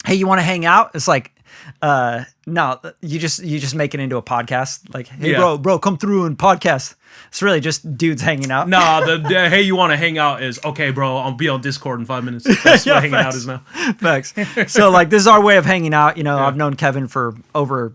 hey, you want to hang out? It's like, no, you just make it into a podcast. Like, hey, bro, come through and podcast. It's really just dudes hanging out. No, the hey, you want to hang out is, okay, bro, I'll be on Discord in 5 minutes. That's what hanging out is now. Facts. So, this is our way of hanging out. I've known Kevin for over,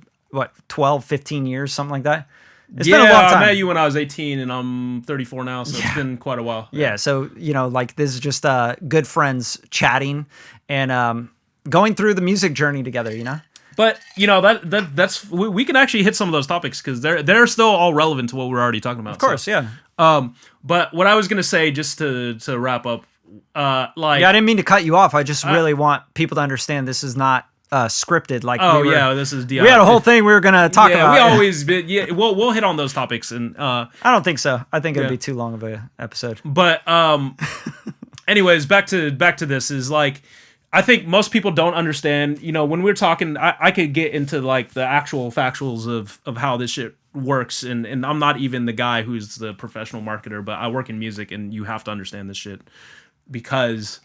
12, 15 years, something like that. It's been a long time. I met you when I was 18, and I'm 34 now, so it's been quite a while. Yeah, so, this is just good friends chatting and going through the music journey together, But that's we can actually hit some of those topics because they're still all relevant to what we're already talking about. Of course, yeah. But what I was gonna say, just to wrap up, I didn't mean to cut you off. I just really want people to understand this is not scripted. This is DI. We had a whole thing we were gonna talk about. We always we'll hit on those topics, and I don't think so. I think it'd be too long of a episode. But anyways, back to this is I think most people don't understand, when we're talking, I could get into the actual factuals of how this shit works. And I'm not even the guy who's the professional marketer, but I work in music and you have to understand this shit because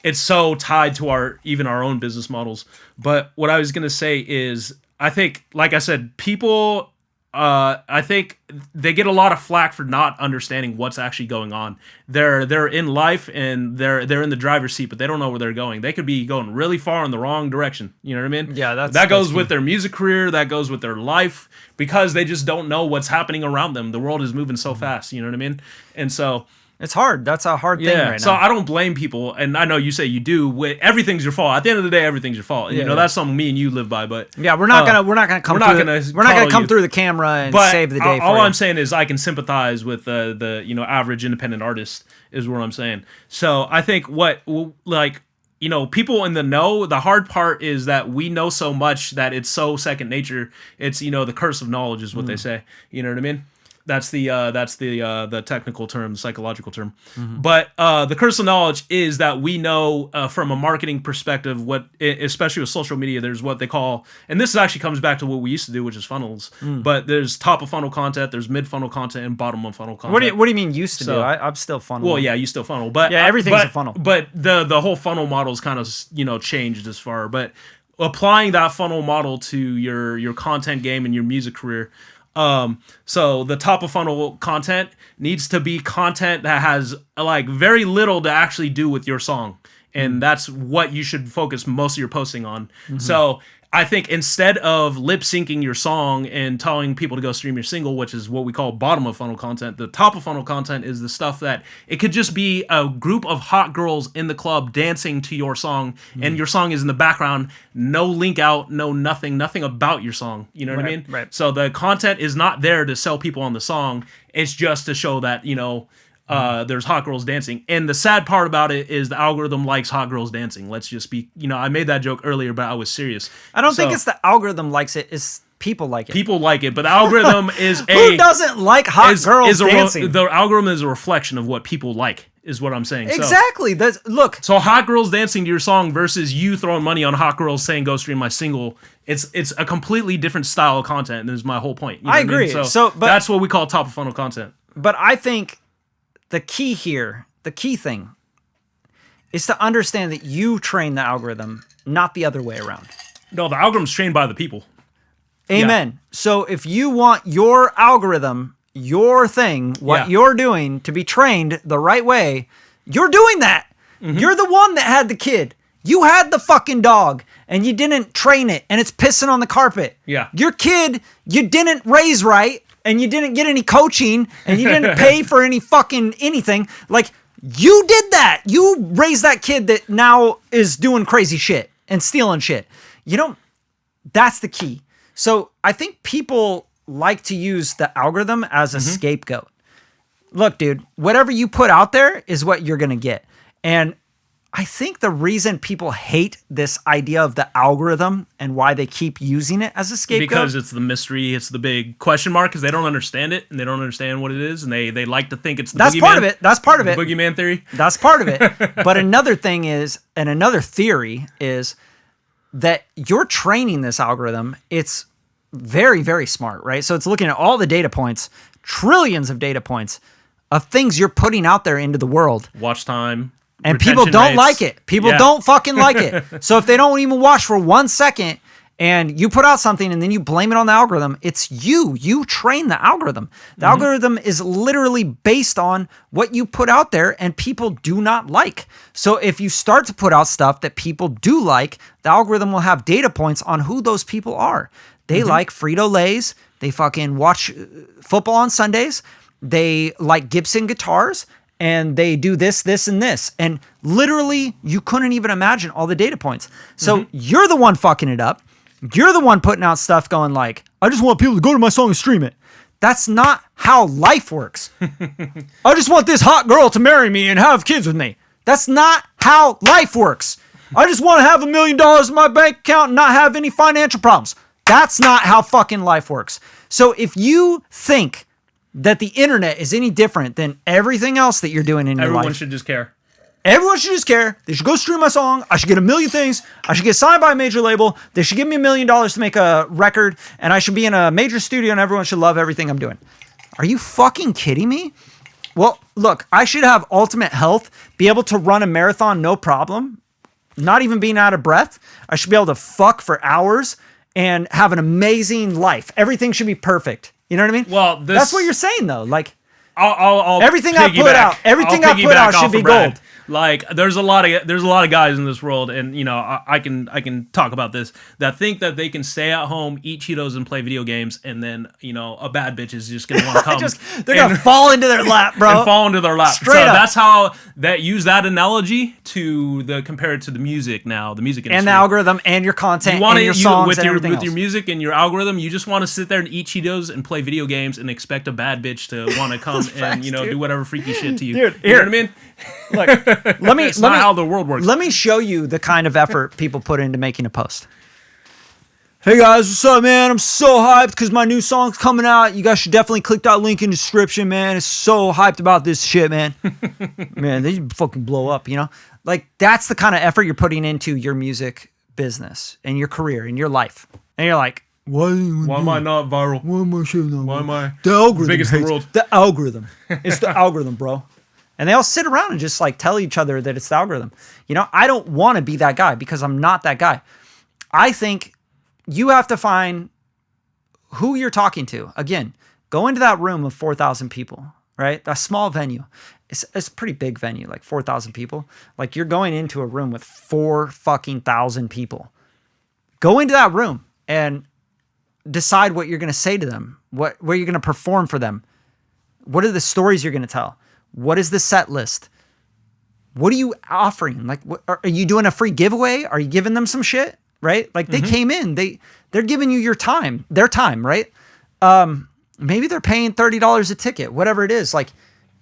it's so tied to our own business models. But what I was going to say is, I think, like I said, people, I think they get a lot of flack for not understanding what's actually going on. They're in life and they're in the driver's seat, but they don't know where they're going. They could be going really far in the wrong direction. You know what I mean? Yeah, that goes with their music career. That goes with their life because they just don't know what's happening around them. The world is moving so fast. You know what I mean? And so it's hard. That's a hard thing right now. So I don't blame people, and I know you say you do. Everything's your fault. At the end of the day, everything's your fault. And, that's something me and you live by. But we're not gonna come through the camera and save the day. All I'm saying is I can sympathize with the average independent artist is what I'm saying. So I think people in the know, the hard part is that we know so much that it's so second nature. It's the curse of knowledge is what they say. You know what I mean? That's the technical term, the psychological term. But the curse of knowledge is that we know from a marketing perspective, especially with social media, there's what they call, and this actually comes back to what we used to do, which is funnels. But there's top of funnel content, there's mid funnel content, and bottom of funnel content. What do you mean used to do? I'm still funnel. Well, yeah, you still funnel, but yeah, everything's a funnel. But the whole funnel model's kind of changed as far. But applying that funnel model to your content game and your music career. So the top of funnel content needs to be content that has like very little to actually do with your song. And that's what you should focus most of your posting on. So I think instead of lip syncing your song and telling people to go stream your single, which is what we call bottom of funnel content, the top of funnel content is the stuff that it could just be a group of hot girls in the club dancing to your song, and your song is in the background, no link out, no nothing about your song. You know what I mean? Right. So the content is not there to sell people on the song. It's just to show that, there's hot girls dancing. And the sad part about it is the algorithm likes hot girls dancing. Let's just be, I made that joke earlier, but I was serious. I don't think it's the algorithm likes it, it's people like it. People like it, but the algorithm is Who doesn't like hot girls dancing? The algorithm is a reflection of what people like, is what I'm saying. Exactly. So hot girls dancing to your song versus you throwing money on hot girls saying go stream my single, it's a completely different style of content, and is my whole point. I agree. But that's what we call top of funnel content. But I think the key thing is to understand that you train the algorithm, not the other way around. No, the algorithm's trained by the people. Amen. Yeah. So if you want your algorithm, your thing, what you're doing to be trained the right way, you're doing that. You're the one that had the kid. You had the fucking dog and you didn't train it and it's pissing on the carpet. Yeah. Your kid, you didn't raise right. And you didn't get any coaching, and you didn't pay for any fucking anything. Like, you did that. You raised that kid that now is doing crazy shit and stealing shit. That's the key. So I think people like to use the algorithm as a scapegoat. Look, dude, whatever you put out there is what you're going to get. And I think the reason people hate this idea of the algorithm and why they keep using it as a scapegoat, because it's the mystery, it's the big question mark, because they don't understand it and they don't understand what it is, and they like to think it's the That's part of it. That's part of it. Boogeyman theory. That's part of it. But another thing is, and another theory is that you're training this algorithm. It's very, very smart, right? So it's looking at all the data points, trillions of data points of things you're putting out there into the world. Watch time. And people don't like it. People don't fucking like it. So if they don't even watch for 1 second and you put out something and then you blame it on the algorithm, it's you. You train the algorithm. The algorithm is literally based on what you put out there and people do not like. So if you start to put out stuff that people do like, the algorithm will have data points on who those people are. They like Frito-Lays. They fucking watch football on Sundays. They like Gibson guitars. And they do this, this, and this. And literally, you couldn't even imagine all the data points. So you're the one fucking it up. You're the one putting out stuff going like, I just want people to go to my song and stream it. That's not how life works. I just want this hot girl to marry me and have kids with me. That's not how life works. I just want to have $1 million in my bank account and not have any financial problems. That's not how fucking life works. So if you think that the internet is any different than everything else that you're doing in your life. Everyone should just care. Everyone should just care. They should go stream my song. I should get 1 million things. I should get signed by a major label. They should give me $1 million to make a record. And I should be in a major studio and everyone should love everything I'm doing. Are you fucking kidding me? Well, look, I should have ultimate health, be able to run a marathon no problem, not even being out of breath. I should be able to fuck for hours and have an amazing life. Everything should be perfect. You know what I mean? Well, that's what you're saying, though. Like, I'll everything I put out should be gold. Like, there's a lot of guys in this world, and I can talk about this, that think that they can stay at home, eat Cheetos, and play video games, and then a bad bitch is just gonna want to come. They're gonna fall into their lap, bro. And fall into their lap. Straight up. That's how use that analogy to compare it to the music now, the music industry. And the algorithm and your content and your songs with and everything else. Your music and your algorithm. You just want to sit there and eat Cheetos and play video games and expect a bad bitch to want to come and do whatever freaky shit to you. Dude, you know what I mean? Look, let me how the world works. Let me show you the kind of effort people put into making a post. Hey guys, what's up, man? I'm so hyped because my new song's coming out. You guys should definitely click that link in the description, man. It's so hyped about this shit, man. Man, they fucking blow up, you know? Like, that's the kind of effort you're putting into your music business and your career and your life. And you're like, why am I not viral? Why am I shit not? Why am I the algorithm biggest in the world? The algorithm. It's the algorithm, bro. And they all sit around and just like tell each other that it's the algorithm. You know, I don't want to be that guy because I'm not that guy. I think you have to find who you're talking to. Again, go into that room of 4,000 people, right? That small venue. It's a pretty big venue, like 4,000 people. Like you're going into a room with 4,000 people. Go into that room and decide what you're going to say to them, what you're going to perform for them. What are the stories you're going to tell? What is the set list? What are you offering? Like, are you doing a free giveaway? Are you giving them some shit? Right? Like they came in, they're giving you their time, right? Maybe they're paying $30 a ticket, whatever it is. Like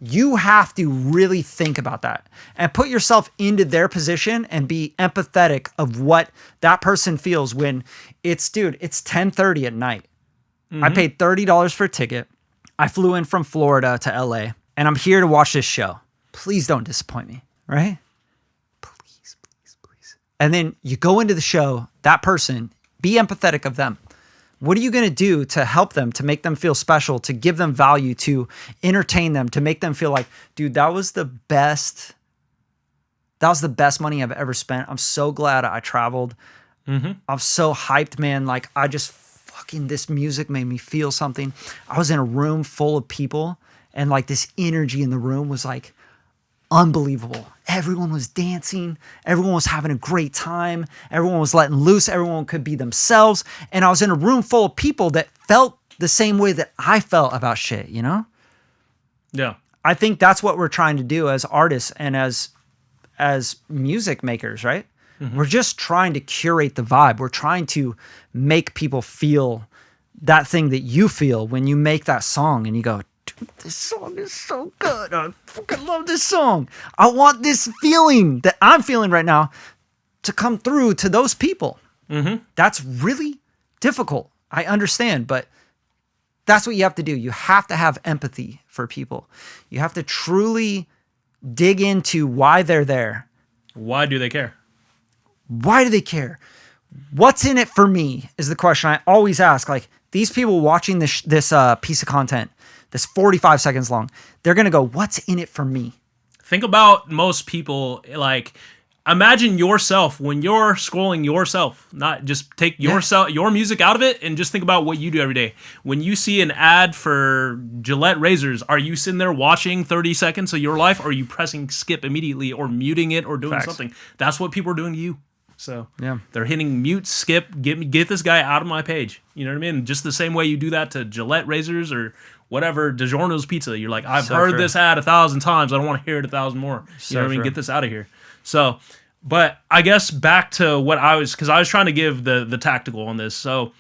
you have to really think about that and put yourself into their position and be empathetic of what that person feels when it's 10:30 at night. I paid $30 for a ticket. I flew in from Florida to LA and I'm here to watch this show. Please don't disappoint me, right? And then you go into the show, that person, be empathetic of them. What are you going to do to help them, to make them feel special, to give them value, to entertain them, to make them feel like, dude, that was the best money I've ever spent. I'm so glad I traveled. I'm so hyped, man. Like I just this music made me feel something. I was in a room full of people and like this energy in the room was like, unbelievable. Everyone was dancing. Everyone was having a great time. Everyone was letting loose. Everyone could be themselves. And I was in a room full of people that felt the same way that I felt about shit, you know? Yeah. I think that's what we're trying to do as artists and as music makers, right? We're just trying to curate the vibe. We're trying to make people feel that thing that you feel when you make that song and you go, this song is so good. I fucking love this song. I want this feeling that I'm feeling right now to come through to those people. That's really difficult. I understand, but that's what you have to do. You have to have empathy for people. You have to truly dig into why they're there. Why do they care? Why do they care? What's in it for me is the question I always ask. Like these people watching this piece of content, this 45 seconds long, they're going to go, what's in it for me? Think about most people, like, imagine yourself when you're scrolling yourself, not just take your music out of it and just think about what you do every day. When you see an ad for Gillette razors, are you sitting there watching 30 seconds of your life or are you pressing skip immediately or muting it or doing something? That's what people are doing to you. So they're hitting mute, skip, get this guy out of my page. You know what I mean? Just the same way you do that to Gillette razors or whatever, DiGiorno's pizza. You're like, I've heard this ad 1,000 times. I don't want to hear it 1,000 more. You know what I mean? Get this out of here. So, but I guess back to what because I was trying to give the tactical on this. So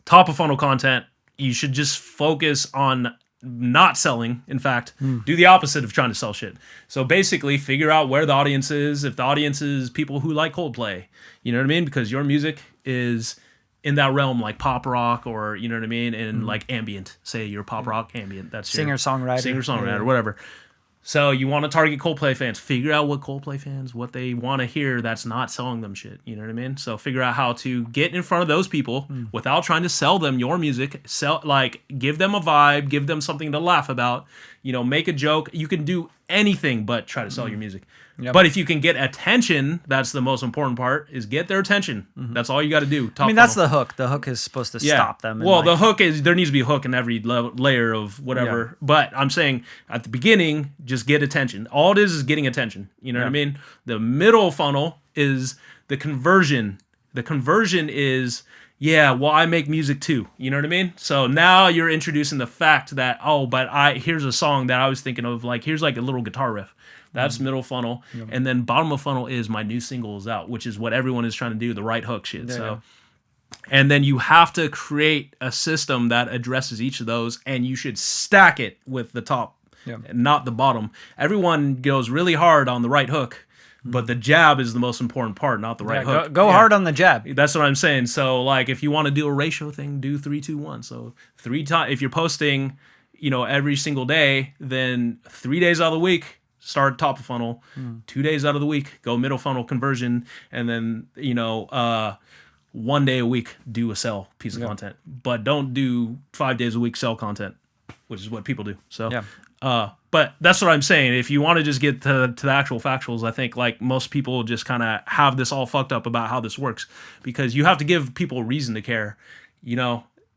top of funnel content, you should just focus on not selling. In fact, do the opposite of trying to sell shit. So basically figure out where the audience is. If the audience is people who like Coldplay, you know what I mean? Because your music is in that realm, like pop rock or, you know what I mean? And like ambient, say you're pop rock ambient. That's singer-songwriter, whatever. So you want to target Coldplay fans. Figure out what Coldplay fans, what they want to hear that's not selling them shit. You know what I mean? So figure out how to get in front of those people without trying to sell them your music. Give them a vibe, give them something to laugh about. You know, make a joke. You can do anything but try to sell your music. Yep. But if you can get attention, that's the most important part, is get their attention. That's all you got to do. That's the hook. The hook is supposed to stop them. Well, the hook is, there needs to be a hook in every layer of whatever. Yeah. But I'm saying at the beginning, just get attention. All it is getting attention. You know what I mean? The middle funnel is the conversion. The conversion is, I make music too. You know what I mean? So now you're introducing the fact that, here's a song that I was thinking of, like, here's like a little guitar riff. That's middle funnel. Yep. And then bottom of funnel is my new single is out, which is what everyone is trying to do, the right hook shit. And then you have to create a system that addresses each of those, and you should stack it with the top, not the bottom. Everyone goes really hard on the right hook, but the jab is the most important part, not the right hook. Go hard on the jab. That's what I'm saying. So like, if you want to do a ratio thing, do 3, 2, 1. So 3 times. If you're posting, every single day, then 3 days out of the week, start top of funnel. 2 days out of the week, go middle funnel conversion, and then 1 day a week, do a sell piece of content. But don't do 5 days a week sell content, which is what people do. So. Yeah. But that's what I'm saying. If you want to just get to the actual factuals, I think like most people just kind of have this all fucked up about how this works, because you have to give people a reason to care.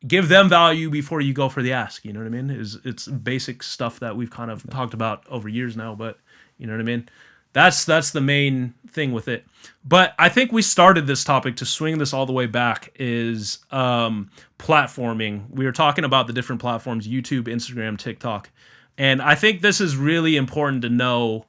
Give them value before you go for the ask. You know what I mean? It's basic stuff that we've kind of talked about over years now, but you know what I mean? That's the main thing with it. But I think we started this topic to swing this all the way back is platforming. We were talking about the different platforms: YouTube, Instagram, TikTok. And I think this is really important to know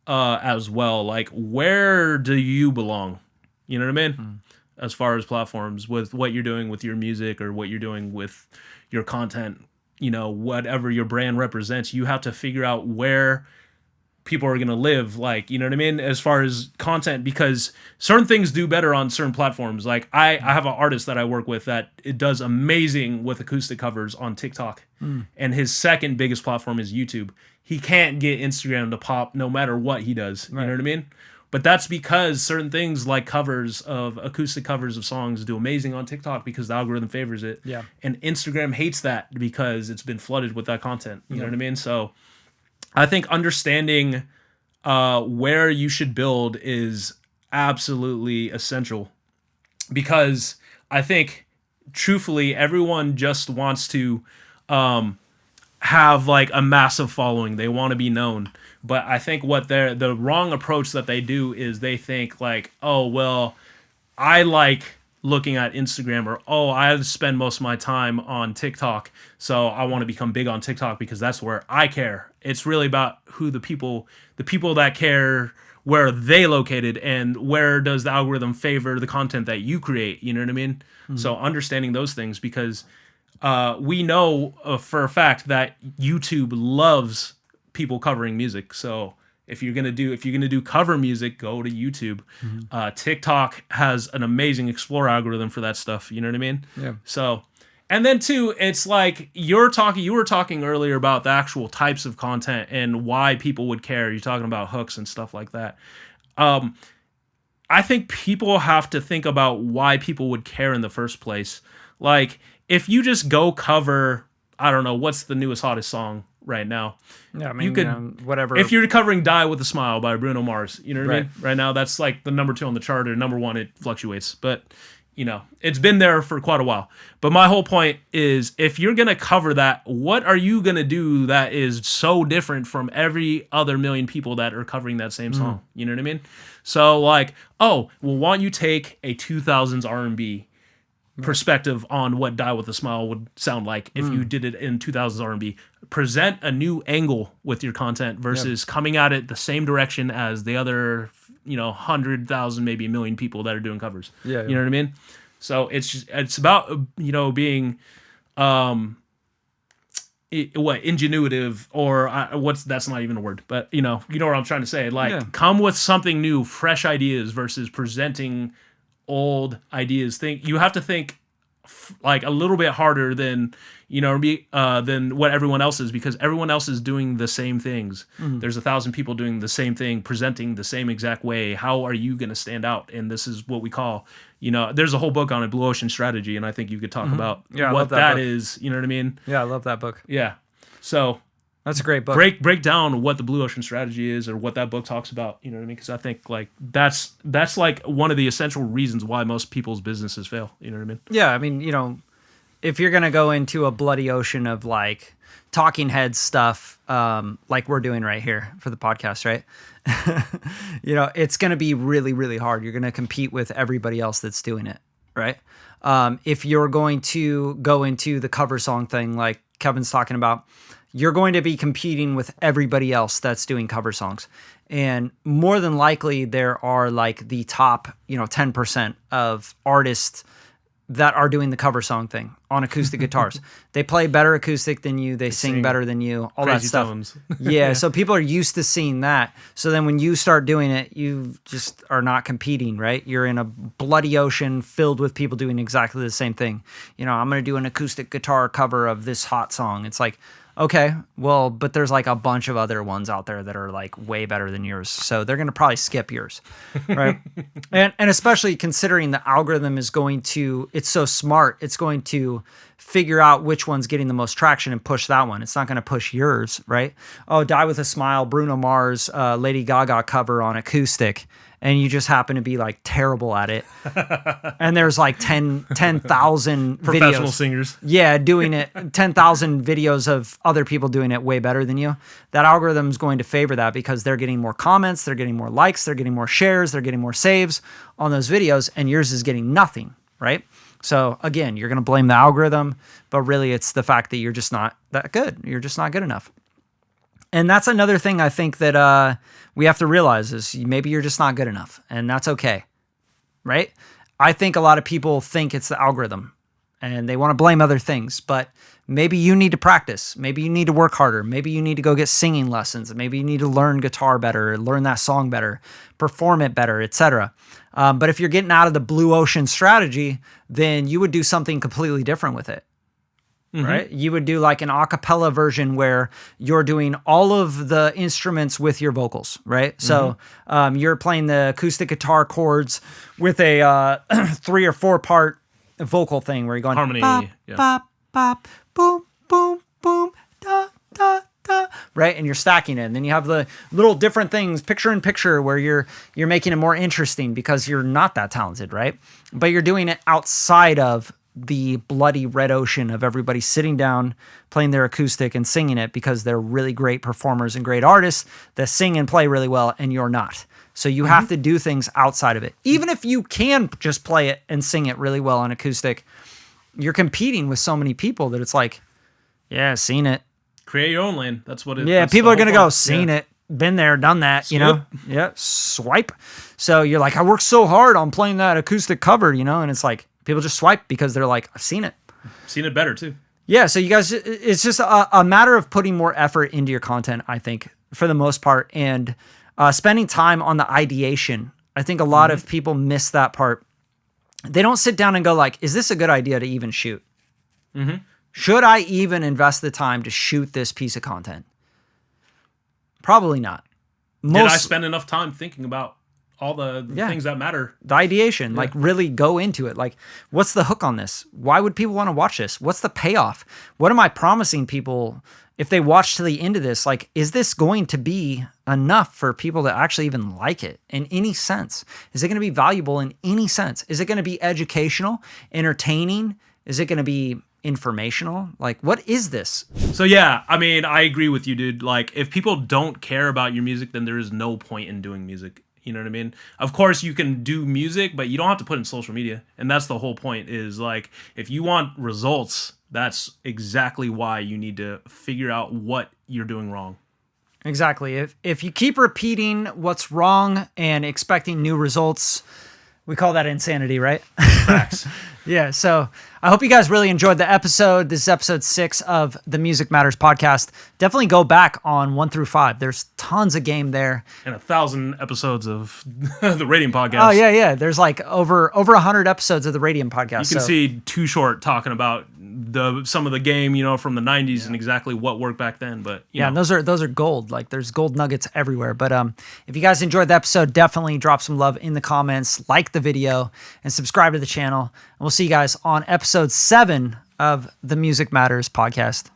as well. Like, where do you belong? You know what I mean? As far as platforms, with what you're doing with your music or what you're doing with your content, whatever your brand represents, you have to figure out where people are going to live. Like, you know what I mean? As far as content, because certain things do better on certain platforms. Like I have an artist that I work with that it does amazing with acoustic covers on TikTok. And his second biggest platform is YouTube. He can't get Instagram to pop no matter what he does. You know what I mean? But that's because certain things like acoustic covers of songs do amazing on TikTok because the algorithm favors it. Yeah. And Instagram hates that because it's been flooded with that content. You know what I mean? So I think understanding where you should build is absolutely essential, because I think truthfully everyone just wants to have like a massive following. They want to be known. But I think the wrong approach that they do is they think like, oh, well, I like looking at Instagram, or, oh, I spend most of my time on TikTok, so I want to become big on TikTok because that's where I care. It's really about who the people that care, where they located, and where does the algorithm favor the content that you create. You know what I mean? So understanding those things, because we know for a fact that YouTube loves people covering music. So if you're gonna do cover music, go to YouTube. TikTok has an amazing explore algorithm for that stuff. You know what I mean? Yeah. So, and then too, it's like you were talking earlier about the actual types of content and why people would care. You're talking about hooks and stuff like that. I think people have to think about why people would care in the first place. Like, if you just go cover, I don't know, what's the newest hottest song right now? Yeah, I mean, you could, whatever. If you're covering Die With A Smile by Bruno Mars, you know what I mean? Right now, that's like the number 2 on the chart, or number 1, it fluctuates. But, it's been there for quite a while. But my whole point is, if you're going to cover that, what are you going to do that is so different from every other million people that are covering that same song? You know what I mean? So, like, oh, well, why don't you take a 2000s R&B perspective on what Die With A Smile would sound like if you did it in 2000s R&B. Present a new angle with your content versus coming at it the same direction as the other 100,000, maybe a million people that are doing covers. You know what I mean? So it's about being ingenuitive, or that's not even a word, but you know what I'm trying to say. Like, come with something new, fresh ideas versus presenting old ideas. You have to think like a little bit harder than than what everyone else is, because everyone else is doing the same things. There's 1,000 people doing the same thing, presenting the same exact way. How are you going to stand out? And this is what we call, there's a whole book on it, Blue Ocean Strategy, and I think you could talk about what that is. You know what I mean? Yeah, I love that book. Yeah. So that's a great book. Break down what the Blue Ocean Strategy is, or what that book talks about. You know what I mean? Because I think like that's like one of the essential reasons why most people's businesses fail. You know what I mean? Yeah, I mean, if you're gonna go into a bloody ocean of like talking head stuff, like we're doing right here for the podcast, right? It's gonna be really, really hard. You're gonna compete with everybody else that's doing it, right? If you're going to go into the cover song thing, like Kevin's talking about, you're going to be competing with everybody else that's doing cover songs. And more than likely, there are like the top, 10% of artists that are doing the cover song thing on acoustic guitars. They play better acoustic than you. They sing better than you. All that stuff. Tones. Yeah. So people are used to seeing that. So then when you start doing it, you just are not competing, right? You're in a bloody ocean filled with people doing exactly the same thing. You know, I'm going to do an acoustic guitar cover of this hot song. It's like, okay, well, but there's like a bunch of other ones out there that are like way better than yours. So they're going to probably skip yours, right? and especially considering the algorithm is going to, it's so smart, it's going to figure out which one's getting the most traction and push that one. It's not going to push yours, right? Oh, Die With a Smile, Bruno Mars, Lady Gaga cover on acoustic. And you just happen to be like terrible at it. And there's like 10,000 professional videos. singers. Yeah, doing it, 10,000 videos of other people doing it way better than you. That algorithm is going to favor that because they're getting more comments, they're getting more likes, they're getting more shares, they're getting more saves on those videos, and yours is getting nothing, right? So again, you're going to blame the algorithm, but really it's the fact that you're just not that good. You're just not good enough. And that's another thing I think that we have to realize is maybe you're just not good enough, and that's okay, right? I think a lot of people think it's the algorithm, and they want to blame other things, but maybe you need to practice. Maybe you need to work harder. Maybe you need to go get singing lessons. Maybe you need to learn guitar better, learn that song better, perform it better, etc. But if you're getting out of the blue ocean strategy, then you would do something completely different with it. Mm-hmm. Right? You would do like an a cappella version where you're doing all of the instruments with your vocals, right? Mm-hmm. So you're playing the acoustic guitar chords with a 3 or 4 part vocal thing where you're going harmony, bop, yeah. bop, bop, boom, boom, boom, da, da, da, right? And you're stacking it. And then you have the little different things, picture in picture, where you're making it more interesting because you're not that talented, right? But you're doing it outside of the bloody red ocean of everybody sitting down, playing their acoustic and singing it because they're really great performers and great artists that sing and play really well, and you're not. So you have to do things outside of it. Even if you can just play it and sing it really well on acoustic, you're competing with so many people that it's like, yeah, seen it. Create your own lane. That's what it is. Yeah, people are going to go, seen it, been there, done that, Swoop. you know? Yeah, swipe. So you're like, I worked so hard on playing that acoustic cover, you know? And it's like, people just swipe because they're like, I've seen it. Seen it better too. Yeah, so you guys, it's just a matter of putting more effort into your content, I think, for the most part, and spending time on the ideation. I think a lot of people miss that part. They don't sit down and go like, is this a good idea to even shoot? Mm-hmm. Should I even invest the time to shoot this piece of content? Probably not. Did I spend enough time thinking about all the things that matter? The ideation, like really go into it. Like, what's the hook on this? Why would people want to watch this? What's the payoff? What am I promising people if they watch to the end of this? Like, is this going to be enough for people to actually even like it in any sense? Is it going to be valuable in any sense? Is it going to be educational, entertaining? Is it going to be informational? Like, what is this? So yeah, I mean, I agree with you, dude. Like, if people don't care about your music, then there is no point in doing music. You know what I mean? Of course, you can do music, but you don't have to put it in social media. And that's the whole point is, like, if you want results, that's exactly why you need to figure out what you're doing wrong. Exactly. If you keep repeating what's wrong and expecting new results, we call that insanity, right? Facts. Yeah, so I hope you guys really enjoyed the episode. This is episode 6 of the Music Matters podcast. Definitely go back on 1 through 5. There's tons of game there. And 1,000 episodes of the Radium podcast. Oh, yeah. There's like over 100 episodes of the Radium podcast. You can see Too Short talking about some of the game, you know, from the 90s and exactly what worked back then. But you know. And those are gold. Like, there's gold nuggets everywhere. But if you guys enjoyed the episode, definitely drop some love in the comments, like the video, and subscribe to the channel. And we'll see you guys on episode 7 of the Music Matters podcast.